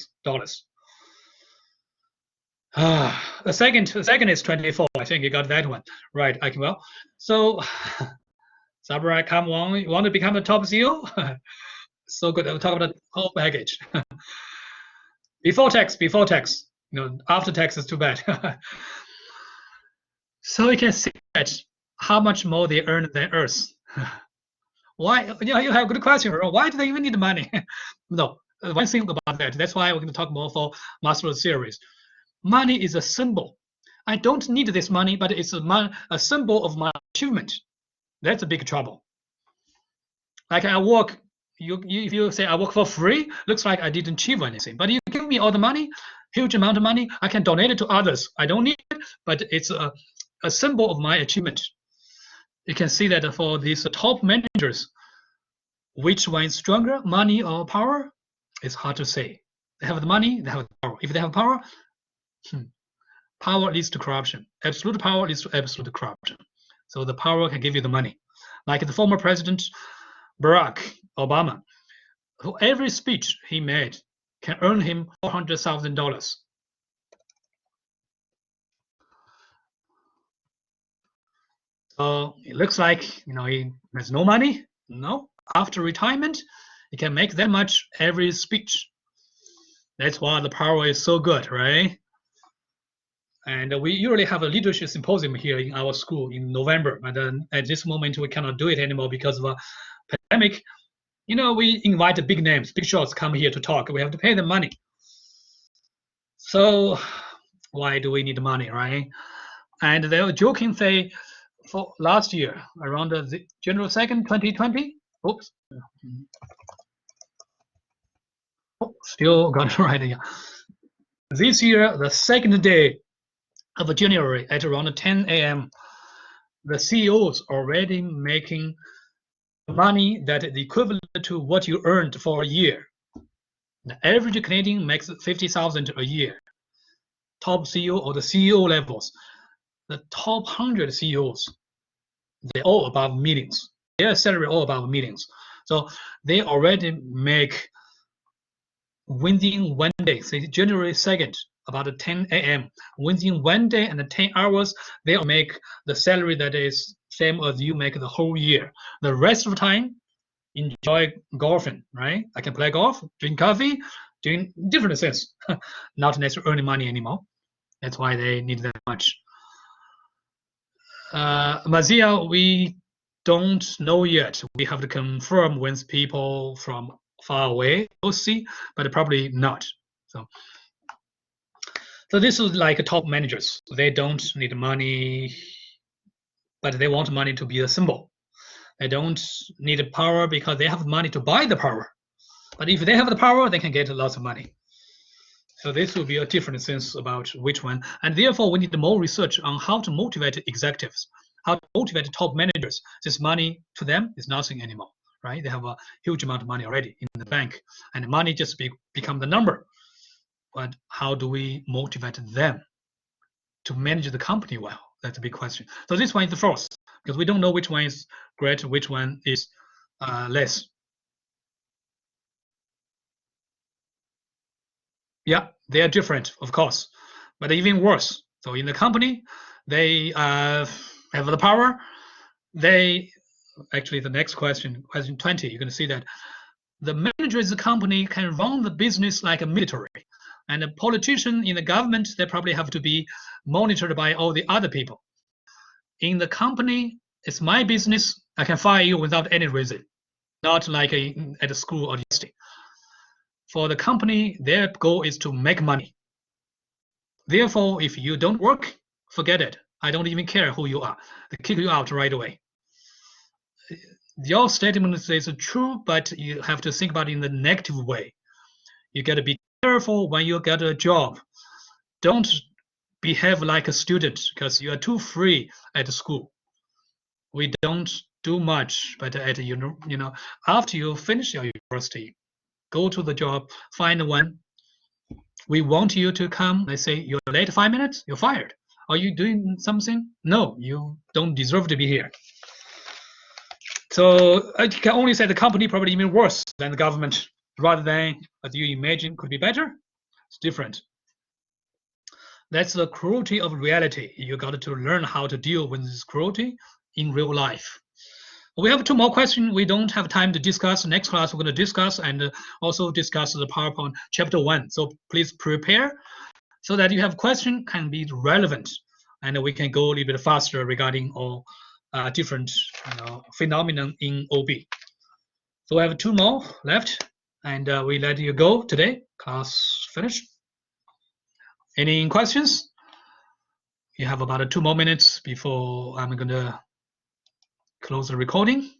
S1: The second is 24. I think you got that one right. I can well. So Sabra, come on, you want to become the top CEO? So good. We'll talk about the whole package. Before tax. After tax is too bad. So you can see that how much more they earn than us. Why? You have a good question. Why do they even need money? No, one thing about that. That's why we're going to talk more for Maslow's theories. Money is a symbol. I don't need this money, but it's a symbol of my achievement. That's a big trouble. Like I work, if you say I work for free, looks like I didn't achieve anything. But you give me all the money, huge amount of money, I can donate it to others. I don't need it, but it's a symbol of my achievement. You can see that for these top managers, which one is stronger, money or power? It's hard to say. They have the money, they have the power. If they have power, power leads to corruption. Absolute power leads to absolute corruption. So the power can give you the money. Like the former president Barack Obama, who every speech he made can earn him $400,000. So it looks like he has no money. No, after retirement, he can make that much every speech. That's why the power is so good, right? And we usually have a leadership symposium here in our school in November, but at this moment we cannot do it anymore because of a pandemic. You know, we invite the big names, big shots come here to talk. We have to pay them money. So why do we need money, right? And they were joking, say, for last year, around the January 2nd, 2020. Oops. Oh, still got it right here. This year, the second day of January at around 10 a.m., the CEOs already making money that is equivalent to what you earned for a year. The average Canadian makes 50,000 a year. Top CEO or the CEO levels, the top 100 CEOs, they're all above millions. Their salary all above millions. So they already make within one day, say January 2nd, about 10 a.m. Within 1 day and 10 hours, they'll make the salary that is same as you make the whole year. The rest of the time, enjoy golfing, right? I can play golf, drink coffee, doing different things, not necessarily earning money anymore. That's why they need that much. Mazia, we don't know yet. We have to confirm with people from far away. We'll see, but probably not. So this is like top managers. They don't need money, but they want money to be a symbol. They don't need power because they have money to buy the power. But if they have the power, they can get lots of money. So this will be a different sense about which one. And therefore, we need more research on how to motivate executives, how to motivate top managers. This money to them is nothing anymore, right? They have a huge amount of money already in the bank, and money just become the number. But how do we motivate them to manage the company well? That's a big question. So this one is the first, because we don't know which one is great, which one is less. Yeah, they are different, of course, but even worse. So in the company, they have the power. They actually, the next question, question 20, you're going to see that the manager of the company can run the business like a military, and a politician in the government, they probably have to be monitored by all the other people. In the company, it's my business. I can fire you without any reason, not like at a school or university. For the company, their goal is to make money. Therefore, if you don't work, forget it. I don't even care who you are. They kick you out right away. Your statement is true, but you have to think about it in the negative way. You got to be careful when you get a job. Don't behave like a student because you are too free at school. We don't do much, but at after you finish your university, go to the job, find one. We want you to come. They say you're late 5 minutes, you're fired. Are you doing something? No, you don't deserve to be here. So I can only say the company probably even worse than the government, rather than as you imagine could be better. It's different. That's the cruelty of reality. You got to learn how to deal with this cruelty in real life. We have two more questions. We don't have time to discuss. Next class, we're going to discuss and also discuss the PowerPoint chapter 1. So please prepare so that you have question can be relevant, and we can go a little bit faster regarding all different phenomenon in OB. So we have two more left, and we let you go today. Class finished. Any questions? You have about 2 more minutes before I'm going to close the recording.